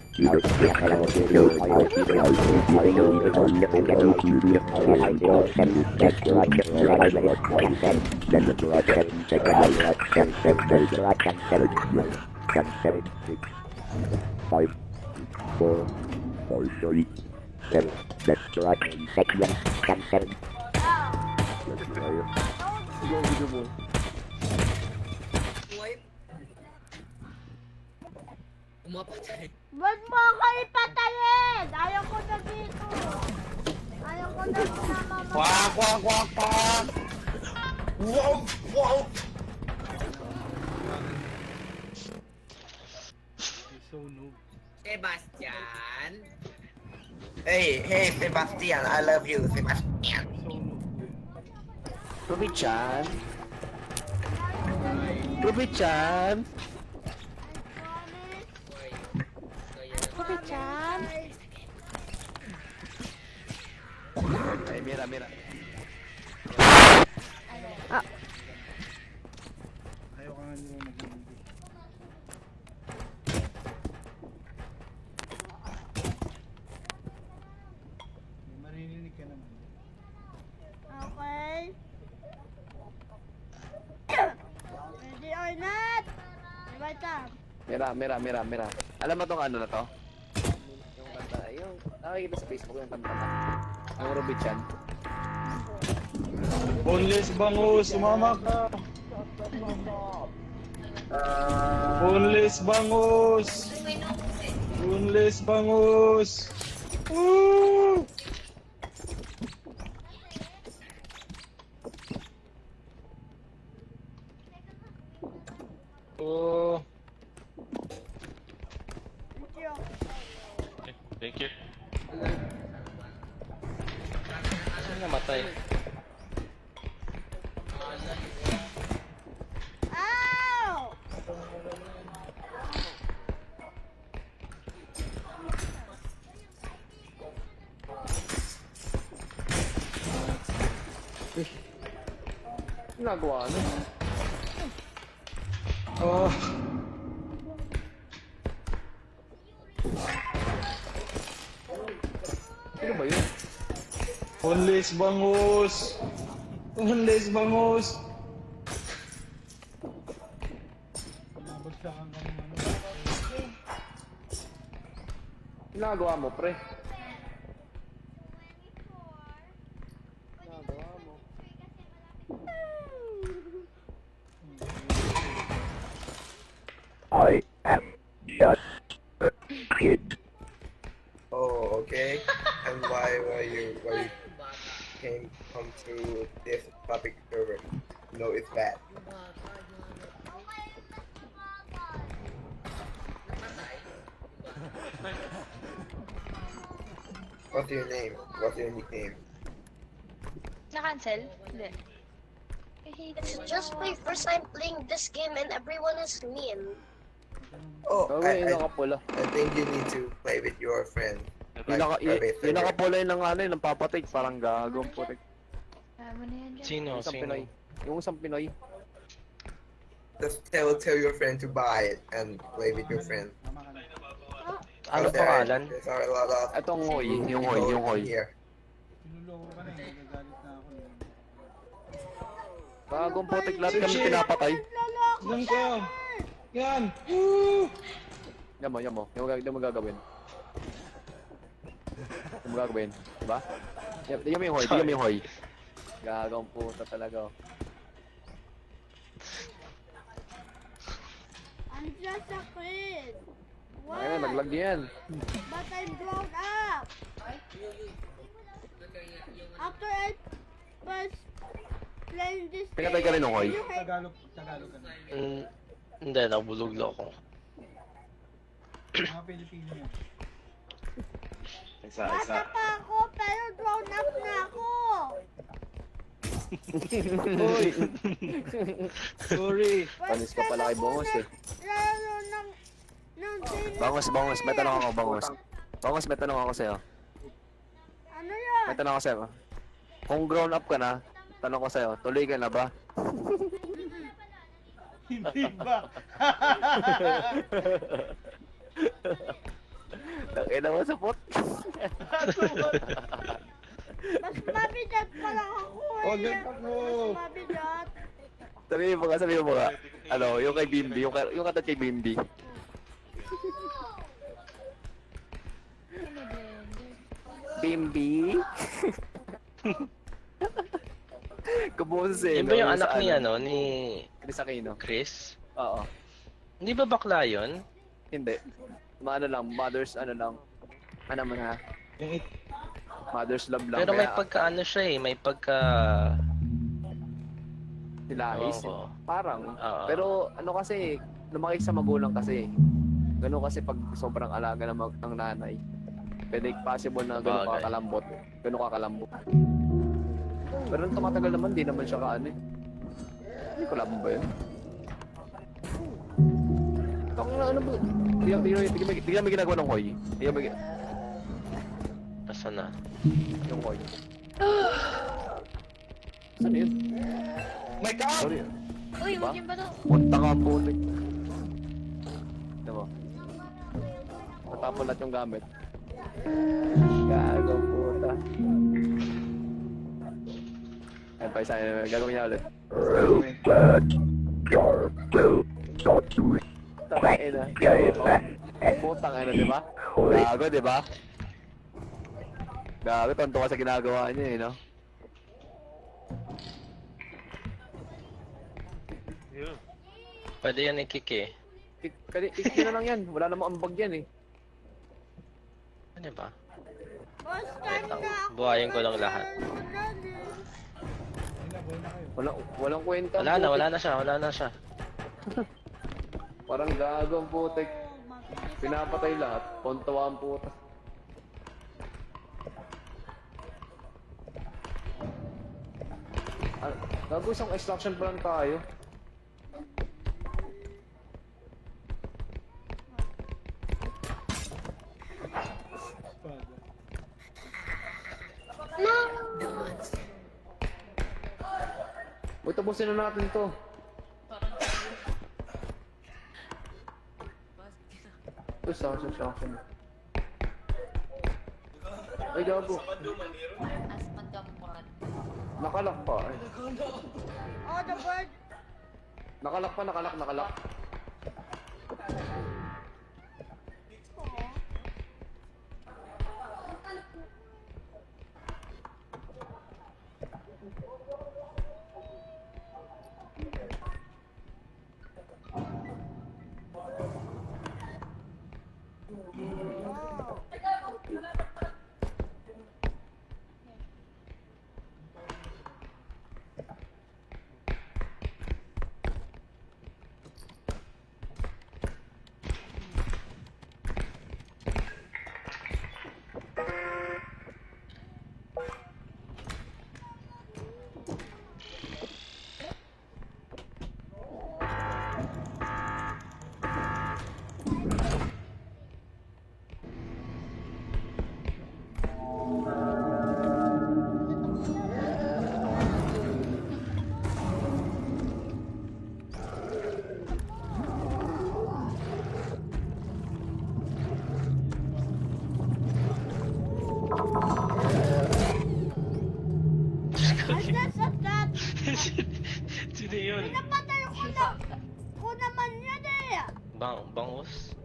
Five, 4, 3, 7. That's right. 10, 7. Wipe. Umapatay. Ba't mo ako ipatayin? Ayaw ko na dito. Ayaw ko na sinamama. Quack, quack, quack, quack. Wow, wow! Sebastian. Hey, Sebastian, I love you, Sebastian. Ruby-chan. Ruby-chan. Ruby-chan. Ay, mira. Ayaw ka nga hindi mo mag-ibig. May maririnig ka naman. Okay. Ready or not? Diba ito? Mira. Alam mo tong ano na to? Yung kanta, yung nakikita sa Facebook yung kanta na. Yung Ruby-chan. Boneless bangus, sumama ka. Boneless bangus. Boneless bangus. Woo! Oh. Thank you. Thank you. Saan namatay? Ow! Ginagawa ano? Oh. Sino ba yun? Unleash bangus! Unleash bangus! Nabagsakan kami ano. Ginagawa mo, pre. Ginagawa mo. I am just a kid. Oh, okay. And why you came come to this public server? No, it's bad. What's your name? What's your nickname? Na-cancel? Hindi. It's just my first time playing this game and everyone is mean. Oh, Gawin yung nakapula. I think you need to play with your friend. Yung private server. nakapula yung ano yung papatik. Parang gagawin putik. Tama na yan dyan. Sino? Yung isang Pinoy. Yung isang Pinoy. Just tell your friend to buy it and play with your friend. Tama ka na. Ano There- pangalan? There's a lot of Etong Hoy. Yung people Hoy. here. Pinuloko ka na eh. Nagagalit na ako. Gagawin putik lahat kami pinapatay. Yan ka! Yan! Woo! Yan mo. Yung mo gagawin. Yung mo gagawin. Diba? Tingnan mo yung Hoy. Tingnan mo yung Hoy. Gagawin puta talaga. I'm just a kid. Ayun, naglag yan. But I'm grown up. After I was playing this Pinatay ka rin ng Hoy. you hate Tagalog ka na. Hindi, nabulog lang ako. Mga Pilipino yan. bata pa ako pero grown up na ako. Hoy! Sorry! Panis ka pala kay Bongos eh. Lalo ng Bangos, may tanong ako, Bangos. Bangos, may tanong ako sa'yo. Ano yan? May tanong ako sa'yo. Kung grown up ka na, tanong ko sa'yo, tuloy ka na ba? Hindi ba? Tangina mo sa pot. Mas mabigat pa lang ako eh. Oh, ganito mo! Mas mabigat. Sabihin mo nga. Ano, yung kay Bimbi, yung kata kay Bimbi. Bimbi? Kaboses eh. Yun ba yung no? anak Sa ni ni Chris Aquino. Chris? Oo. Hindi ba bakla yun? Hindi. Ano lang, mother's ano lang. Ano man ha? Yung Mother's love lang. Pero may kaya pagka siya eh, may pagka... Nilahis. Oo. Parang. Oo. Pero ano kasi, lumaki sa magulang kasi. Ganun kasi pag sobrang alaga ng nanay. Pwede possible na ganun Bagay. kakalambot. Ganun kakalambot. Pero nung tumatagal naman, di naman siya kaano eh. Hindi ko alam ba yun? Ano ba? Di kami ginagawa ng Hoy. Di kami Basta na. yung Hoy. Saan yun? My God! Sorry. Uy, Diba? huwag yung bato. Punta ka ang putik. Diba? Natapon lahat yung gamit. Gago puta. Ayun pa isa, gagawin niya ulit. Tangin na. Putang ina, diba? Gago, diba? Gago, tonto ka sa ginagawa niya eh, no? Pwede yan i-kick eh. Ikik na lang yan. Wala namang ambag yan eh. Ano ba? Boss, time na ako. Buhayin ko lang lahat. Walang kwenta. Wala na siya. Parang gago ang putik. Pinapatay lahat. Pontawa ang puta. Gago, isang extraction pa lang tayo. Uy, tapusin na natin to. sa akin. Ay, gago. As magkamukuhan. Nakalak pa. Ay. Oh, the bird. Nakalak. I just attacked. Sino yun? Pinapatay ko naman yan eh. Bangus?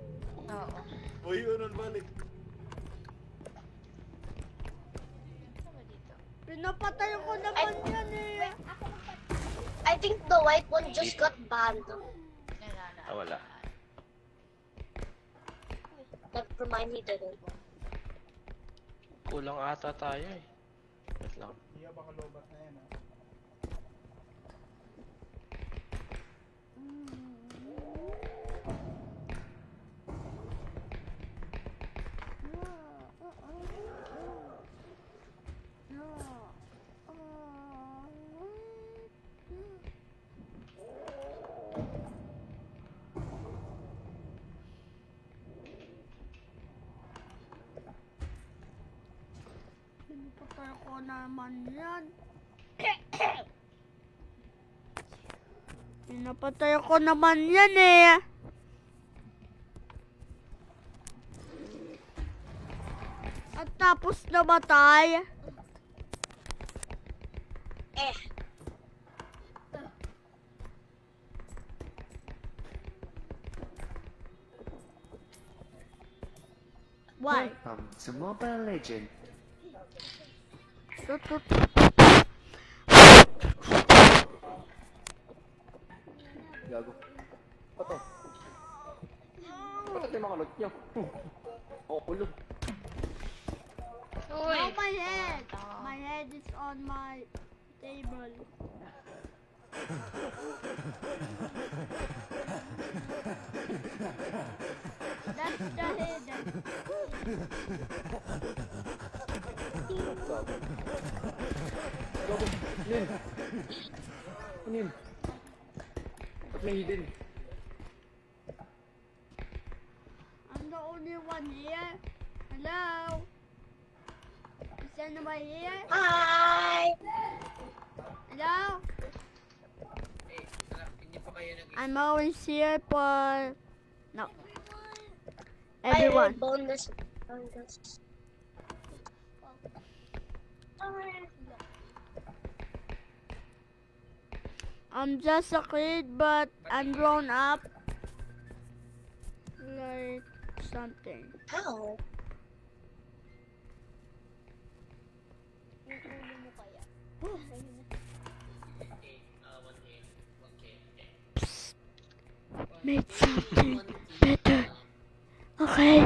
Oo. Uy, ano balik? Pinapatay ko naman yan eh. I think the white one just got banned. Wala. Never mind, he didn't. Kulang ata tayo eh. Wait lang. Iya, baka lobat na yan, ha? Pinapatay ko naman yan. Pinapatay ko naman yan eh. At tapos namatay. Why? Welcome to Mobile Legend. Gago. Pato. Pato yung mga lot nyo. Oh, kulog. Uy! Now my head. My head is on my table. That's the head. Gago. Nin. Nin. Ba't may hidden? I'm the only one here. Hello? Is anybody here? Hi! Hello? Eh, anak, hindi pa kayo nag- I'm always here for... No. I Everyone. bonus. I'm just a kid, but I'm grown up. Like something. How? Make something better. Okay.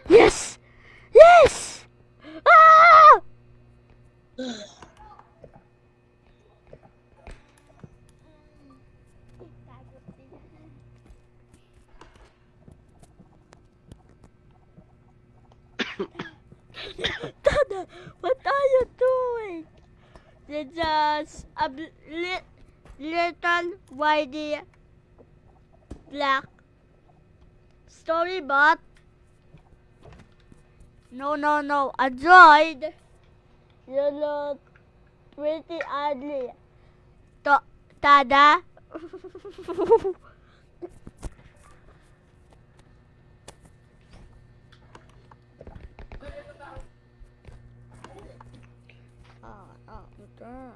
Yes! Yes! Ah! Dada, what are you doing? There's just a little whitey black storybot. No, a droid. You look pretty ugly. Tada. that?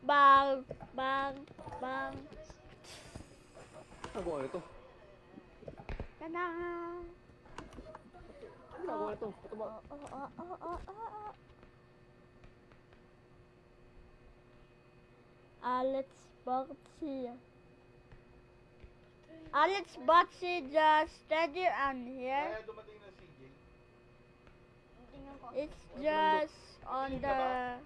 Bang, bang, bang. Nagawa nito. Tana. Nagawa nito. Ito ba? Alex Boxy. Alex Boxy just steady on here. Kaya dumating na si Jay. It's just on the.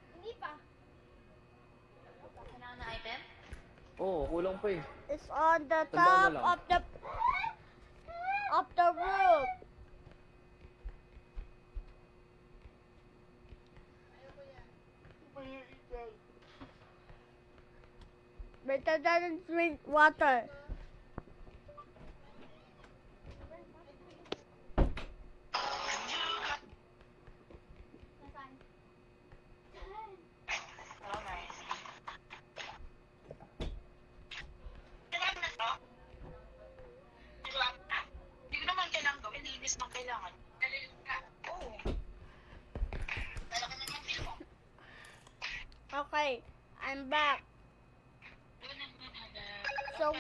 Oo, kulang pa eh. It's on the Tandaan top na lang. of the roof. Better doesn't drink water. Hindi ko naman kailangan gawin. Linis mang kailangan. Oo. Lalaki naman din mo. Okay, I'm back. So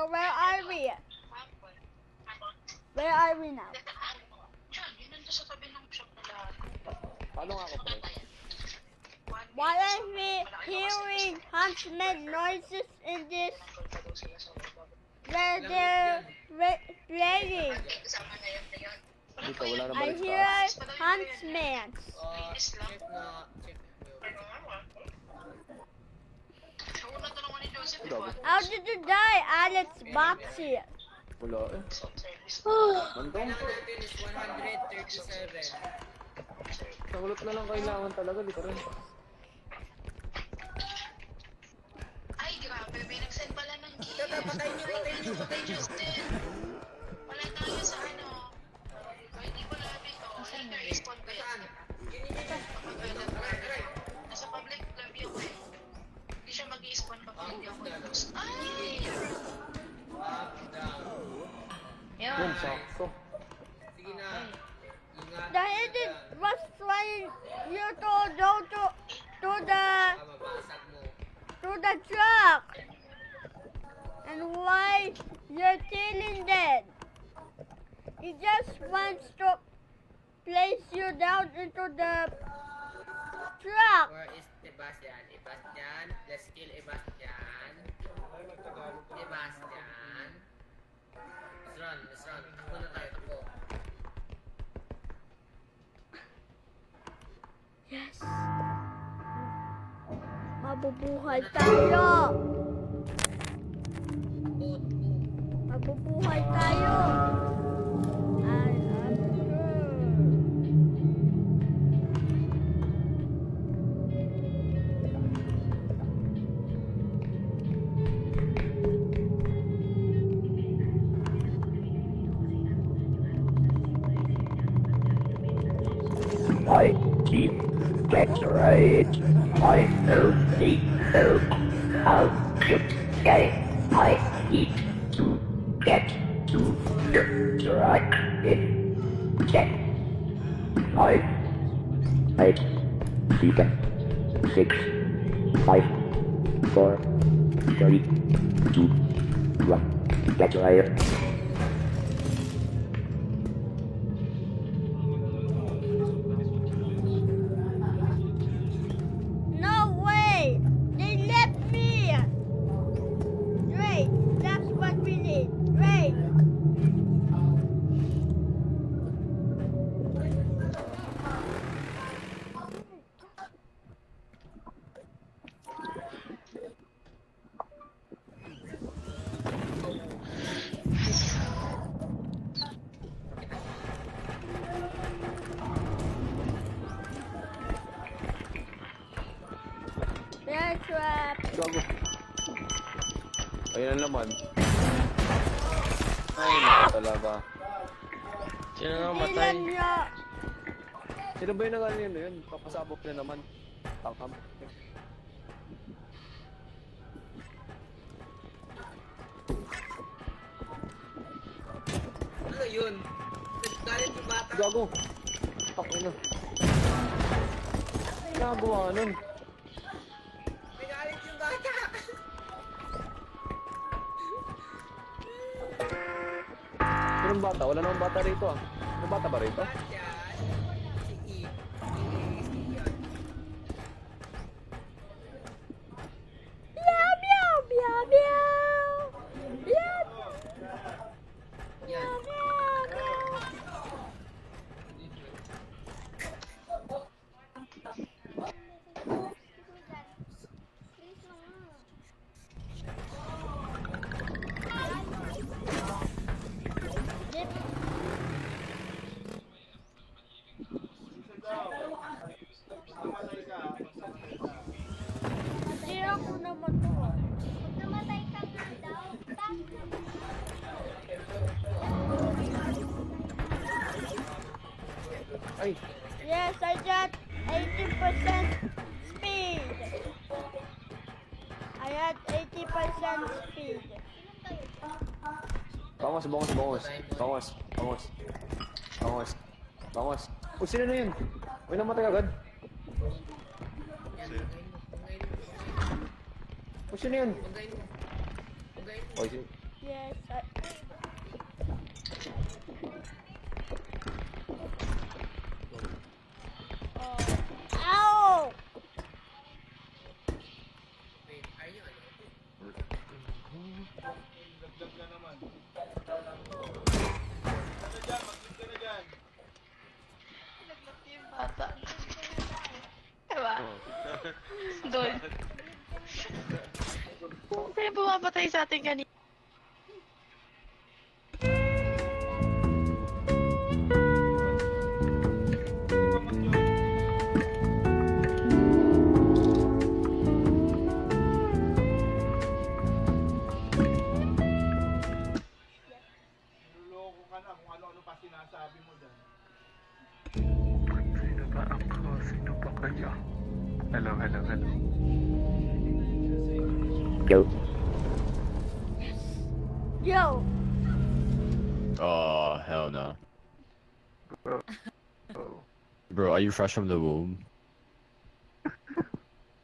where are we? Where are we now? Diyan, yun nandun sa tabi ng shop na lahat. Paano nga ako pre? Why are we hearing huntsman noises in this where they're playing? Dito, wala na I balik hear sa huntsman. Check na. Check. Una tanungan ni Joseph, di ba? How did you die, Alex Boxy? Wala eh. Mandong. Kailangan natin is 137. Sanglot na lang kailangan talaga. Di ka rin. Ay, grabe. May nag-send pala ng gift. Patay niyo. Patay Justin. Wala tayo sa ano. Hindi ko lahat ito. Ay, na-respond ba yan? Nasa public review ko eh. Hindi siya mag-i-spawn kapag hindi ako nag-post. Ay! Yun, sakto. Sige na. Ingat. The idiot was trying you to go to Mabasag mo. the truck. And why you're killing them? He just wants to place you down into the truck. Where is Sebastian? Sebastian. Let's kill Sebastian. Sebastian. Let's run. Takbo na tayo, takbo. Yes. Mabubuhay tayo. Mabubuhay tayo. I am sure. My team gets right. I only know how to get. I need to get to the right in. Get 5, 8, 7, 6, 5, 4, 3, 2, 1. Get right. No way! They left me! Great, that's what we need. Great. trap. Gago. Ayun ang laman. Ay, naku talaga. Sino na Ilan matay? niya? Sino ba yung nag-ano yun? Papasabog na naman. Tangkam. Ano yun? Naggalit yung bata. Gago. Takay na. Nagawa nun. Naggalit yung bata. Sinong bata? Wala namang bata rito ah. May bata ba rito? Meow, meow, meow, meow. Meow, Yan. meow, meow. Tira ko naman to. Namatay ka nga daw. Ay, Yes, I got 80% speed. I had 80% speed. bangos, bangos, bangos. Bangos, bangos. Bangos. Bangos. O, sino na yun? May namatay agad. O, sino yun? O, sino? Yes, Ow! Wait, are you ano? Laglag na naman. Ano dyan? Mag-click ka na dyan. Yung bata. Diba? Doon. Sino bumapatay sa atin kanina? Niloloko ka na kung ano-ano pa sinasabi mo dyan. Sino ba ako? Sino ba kayo? Hello, hello, hello. Yo. Yo! Oh, hell no. Bro. Oh. Bro, are you fresh from the womb?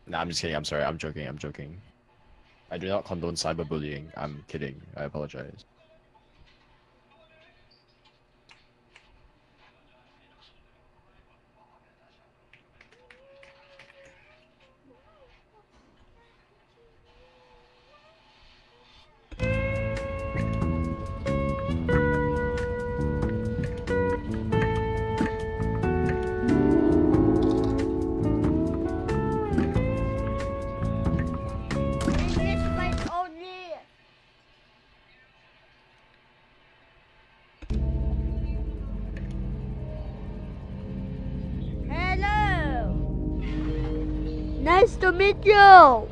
Nah, I'm just kidding. I'm sorry. I'm joking. I'm joking. I do not condone cyberbullying. I'm kidding. I apologize. English fight only! Hello! Nice to meet you!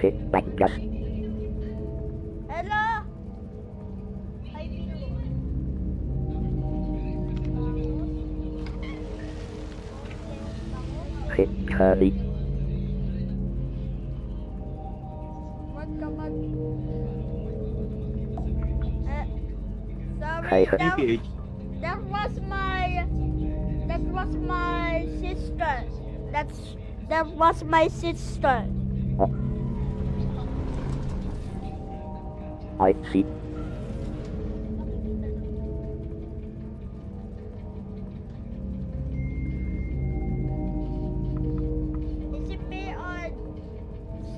Hit back gas. Hello? I do. Hit curly. What the fuck? Sorry, Hi, that was my sister. That was my sister. I see. Is it me on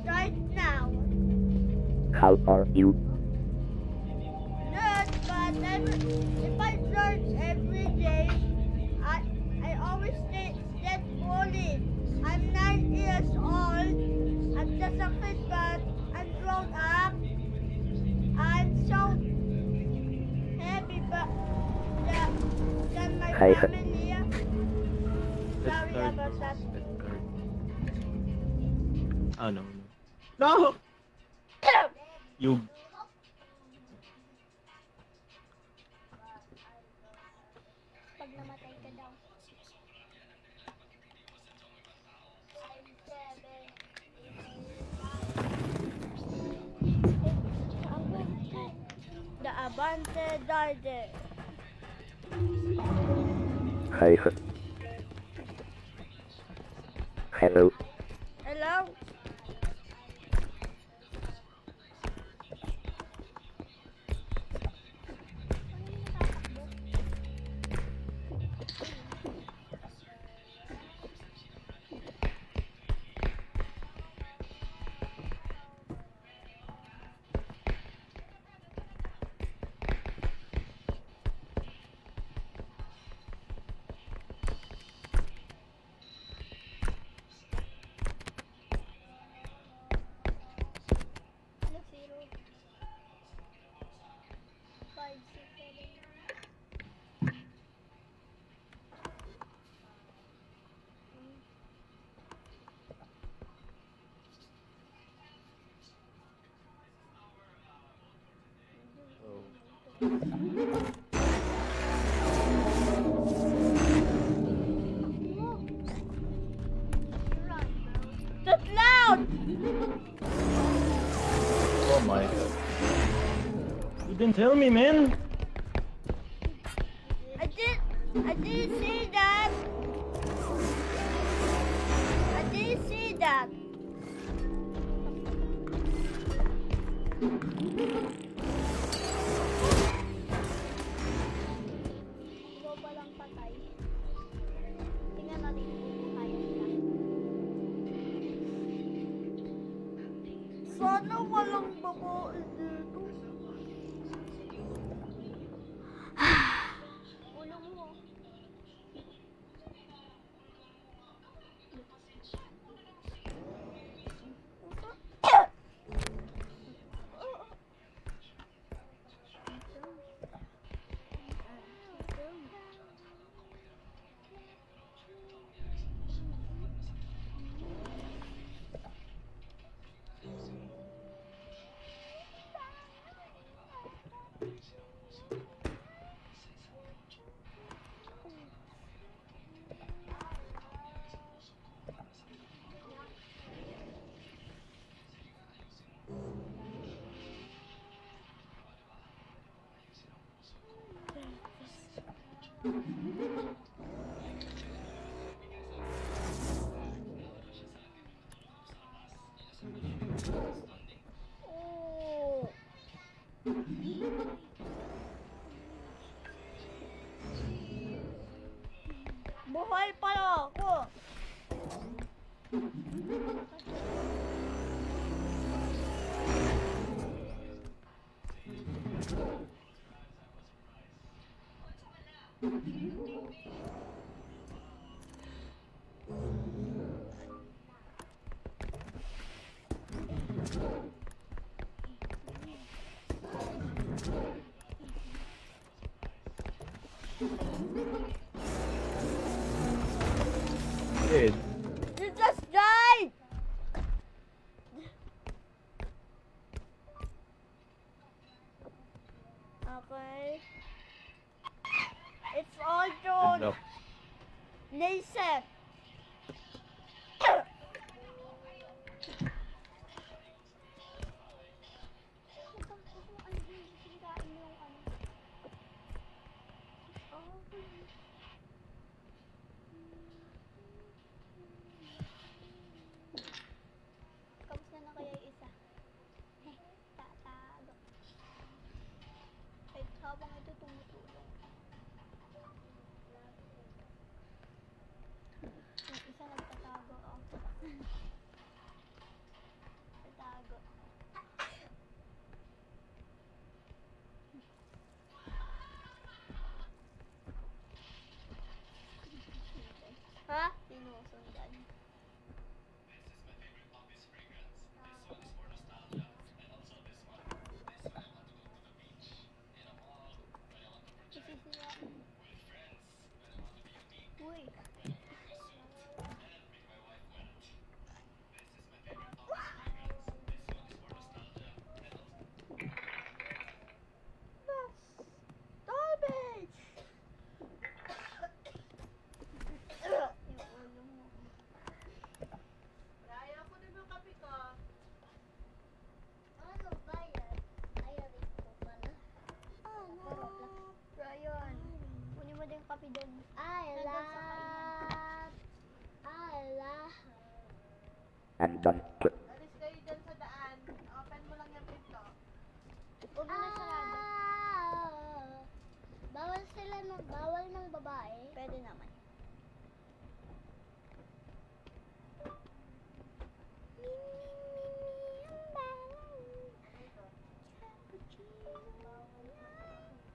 start now? How are you? Good, but if I start every day, I always get bullied. I'm 9 years old. I'm just a kid, but I'm grown up. I'm so happy, but that my Hi. family. Sorry about that. Ah, no. No! You. Pag namatay ka daw. The Avante Darde. Hi. Hello. Hello? That's loud! Oh my. You didn't tell me, man. I didn't see that. I didn't see that. Ikaw palang patay. Tingnan natin kung kaya niya. Sana walang babae dito. Ulo mo. Oh. Buhay pa ako. Dude. You just died. called No. Nasa. Kamusta na kaya yung isa? Tatago. Kahit habang ito tumutulong. Yung isa nagtatago. Oh. Tatago. Ha? Sinusundan. Sisira. Uy. Garbage! Yung ulo mo. Raya ko na yung kape ko. Ano ba yan? Ayarin ko pala. Ryan, kunin mo din yung kape doon. And done. Alis kayo dyan sa daan. Open mo lang yung pinto. Huwag mo na sarado. Bawal ng babae. Pwede naman.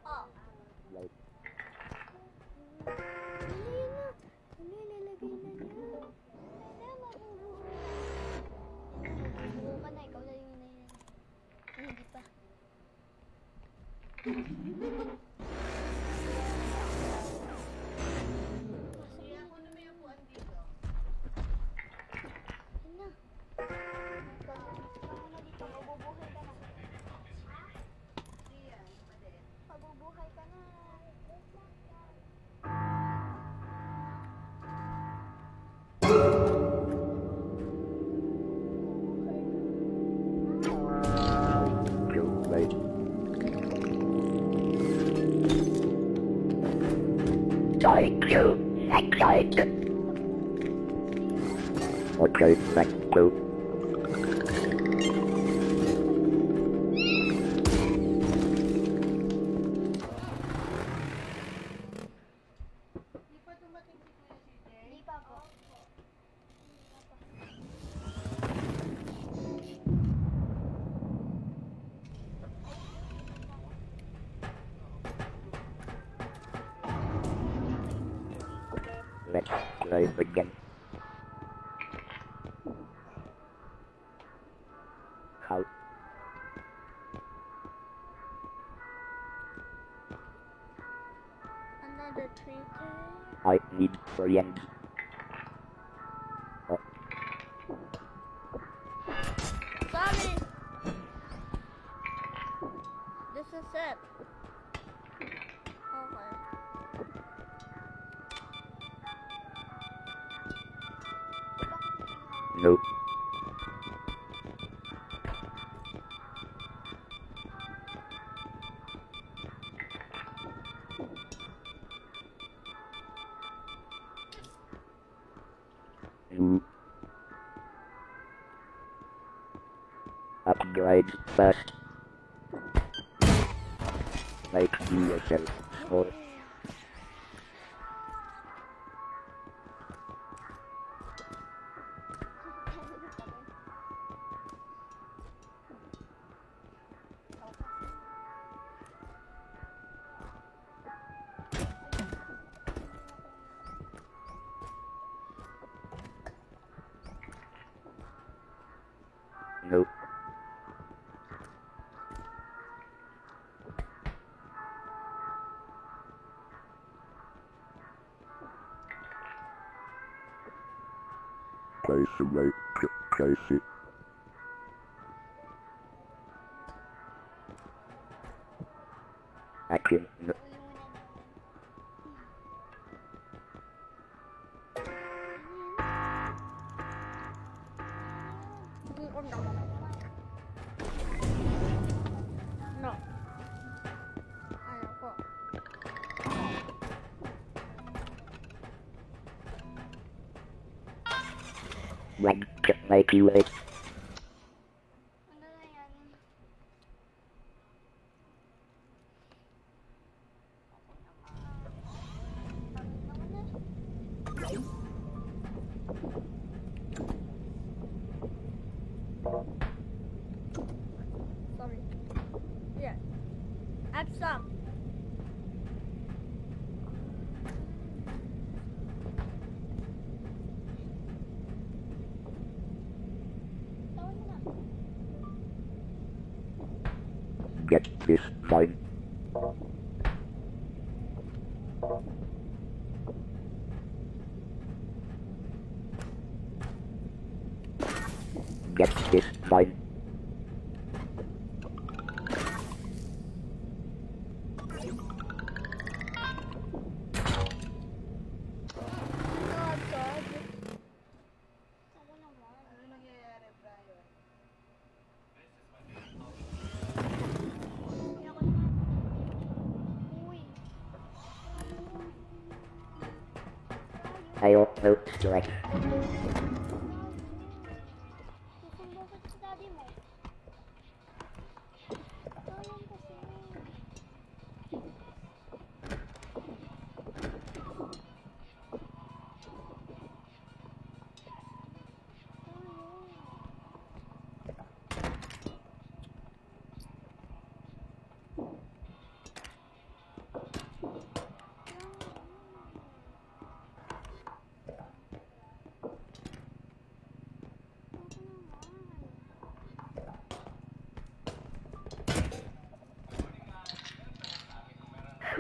Oh. Like, Bukan na, ikaw na yung yun. Hindi pa. Kaya ko na may upuan dito. Yun na. Ikaw na dito, mabubuhay ka na. Siya, mali. Mabubuhay ka na. too late. Thank you. Thank you. Okay, thank you. Di pa dumating si Kuya CJ? Hindi pa po. Let's try again. How? Another 3K. I need friends. Sorry! This is it. Okay. No. Upgrade first. Make yourself or no. Place away, place it. I can no. Run, just like you would. Ano na yan? Sorry. Yeah. Add some. Get this done. Get this done. I also strike. Susundo ko sa daddy mo. Sayang kasi.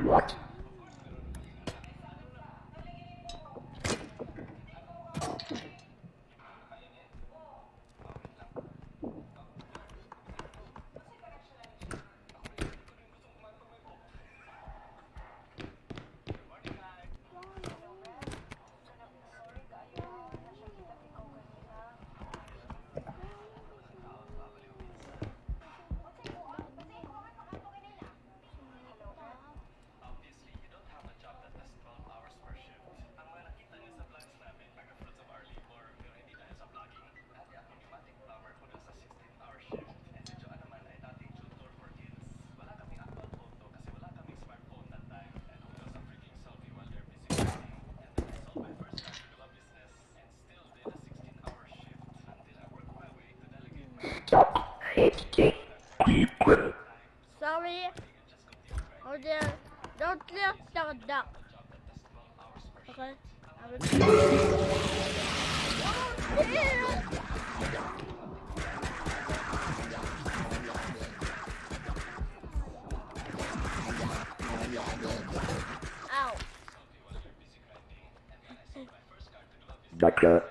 What? Stop. It's secret. Sorry. Oh dear. Don't lift the duck. Okay. I will. Oh dear. Ow. Doctor.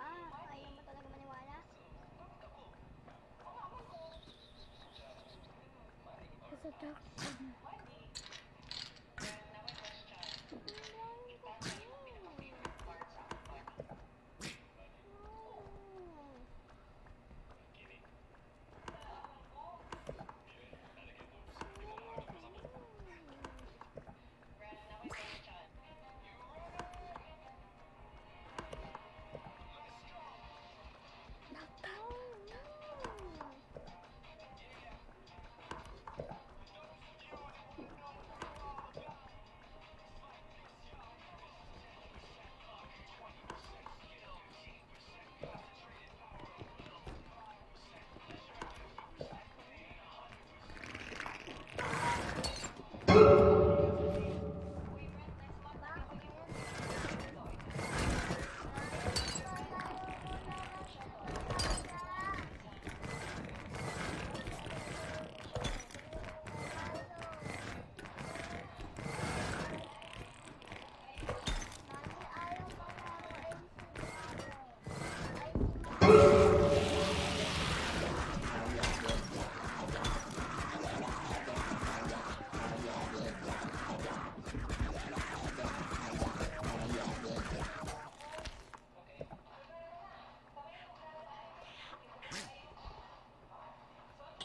Ayaw mo talaga maniwala? There's a duck.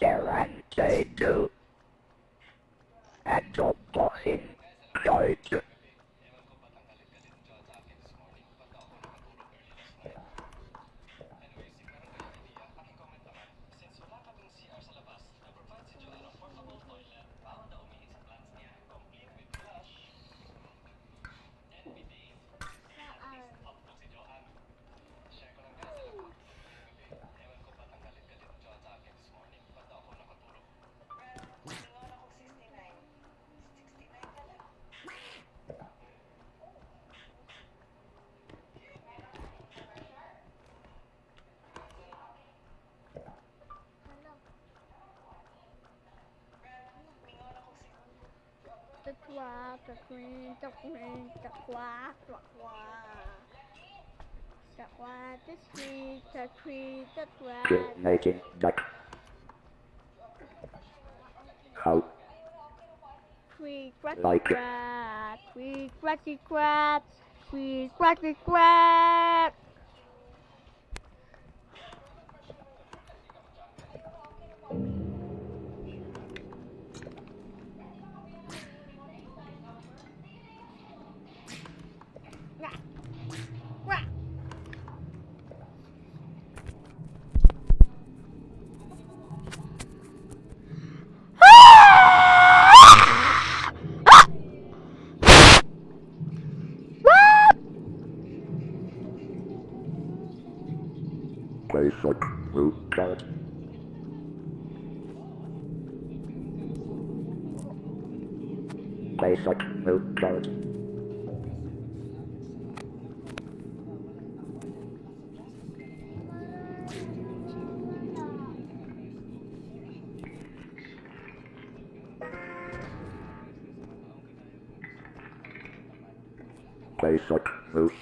and they do. And the boy died. The quack, the queen, the queen, the quack, the quack. The quack, the sweet, the queen, the quack. Good making duck. How Quack, quack, like it. quack, quack, quacky, quack, quack, quacky, quack. Basic move card. Basic move card. Basic move.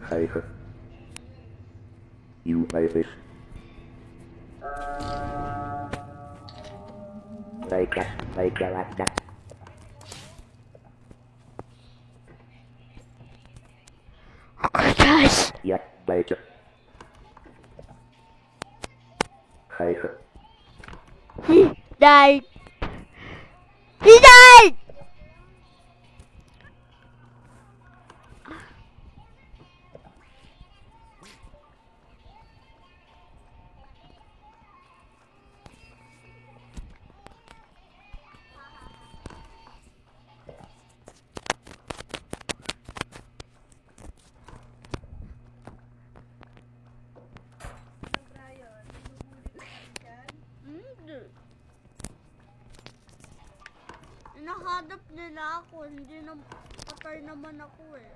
Hey, you made this. Make it like that. Okay, guys. Yeah, make it. Hey, He died. He died! Nahanap nila ako, hindi na patay naman ako eh.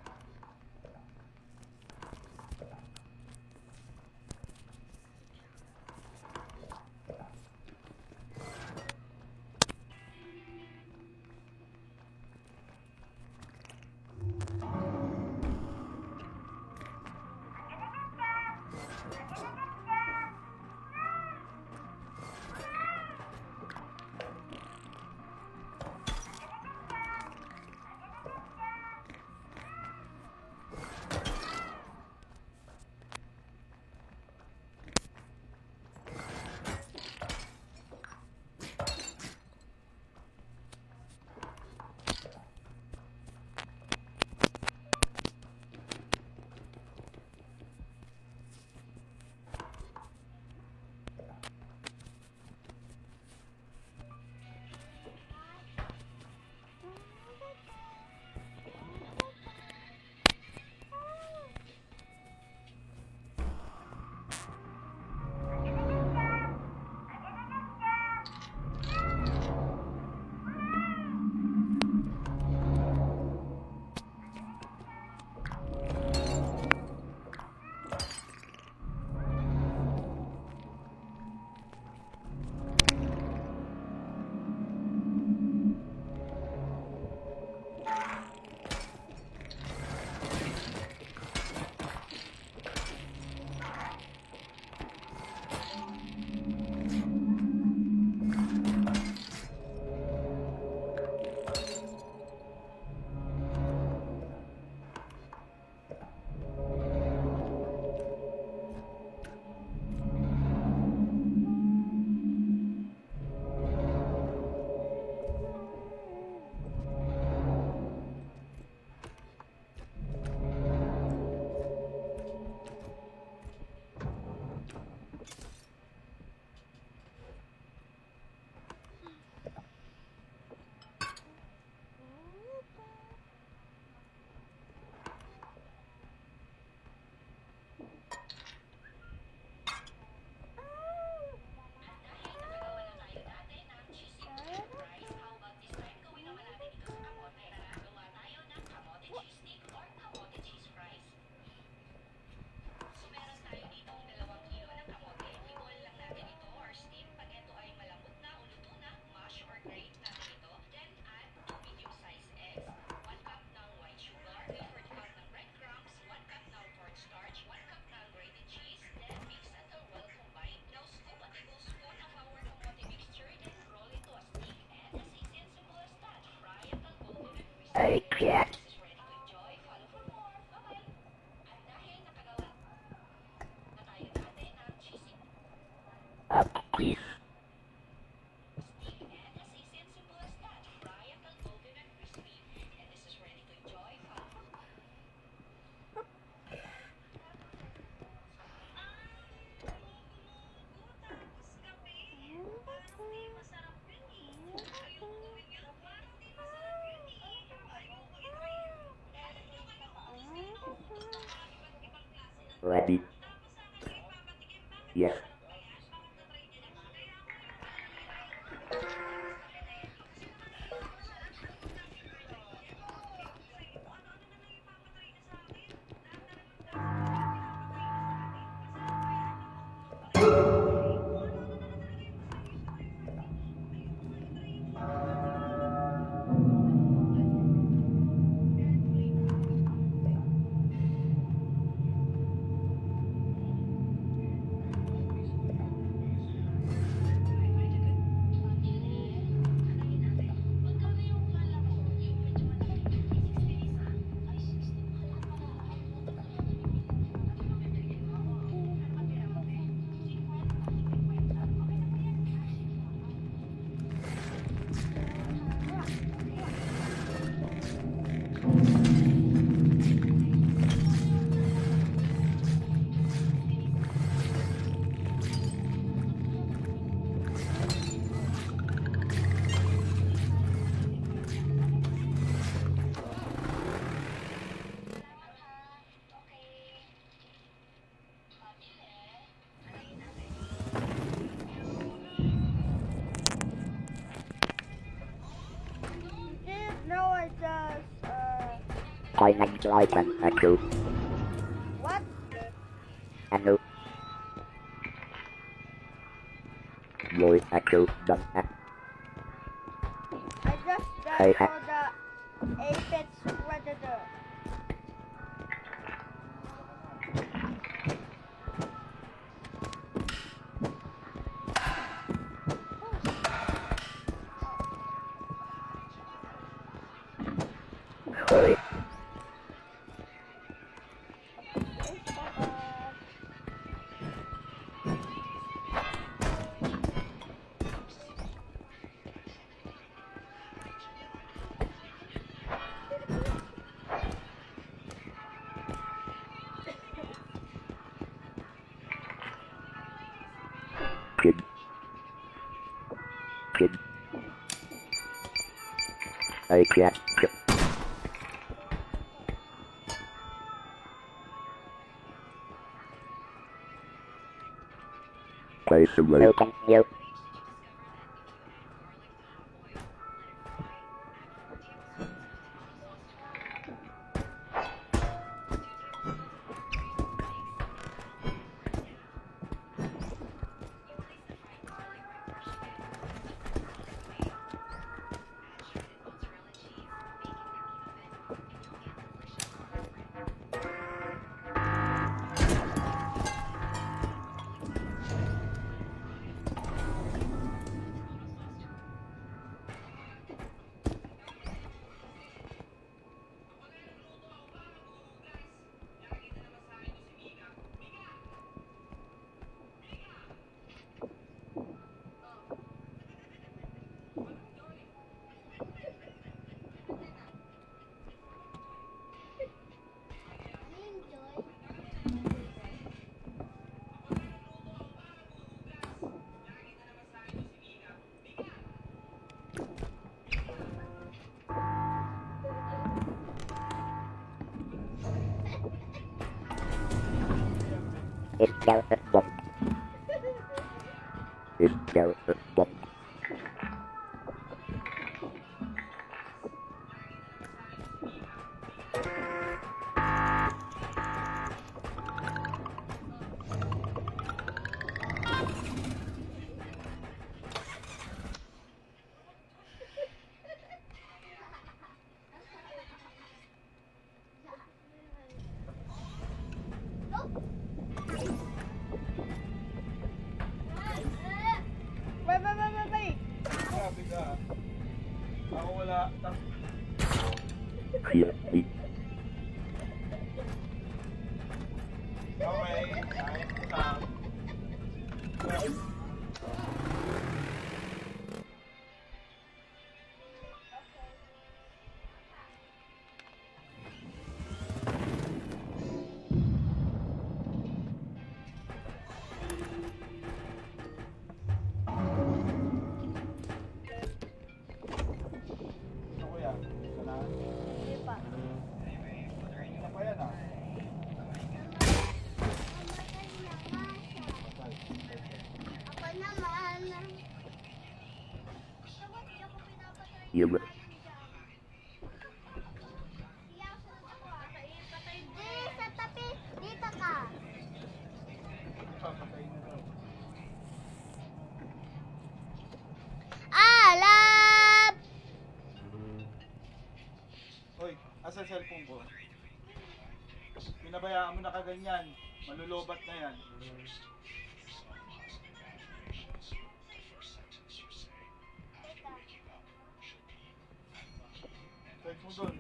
I can't. Please. Ready? Yes. No, I just, Financial item echo. what? Echo. Voice echo. Done. I just Hey, died for the apex predator. Hurry. Kid. Kid. I can't. Place away. No, thank you. It's Garrett Bomb. It's Garrett Bomb. Wait, wait, wait, wait. here, me. Okay, nice. Ano kuya? Ito na? Hindi pa. Ano pa yan ah? Ako naman. Here, Di, sa tabi. Dito ka. Papatayin na daw. Alam! Hoy, asa cellphone ko? Pinabayaan mo na kaganyan. Malulobat na yan. Search mo dun.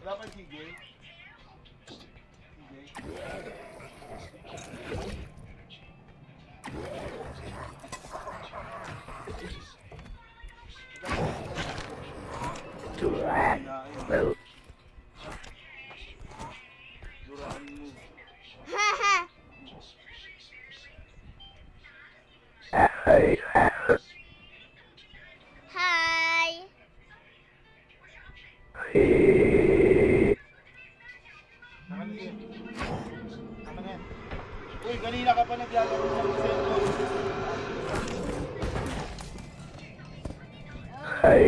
Wala pa CJ? well, Duraan mo. Haha. hey, Hi. Tama na yan. Tama na yan. Uy, kanina ka pa naglalaro ng cellphone. hey,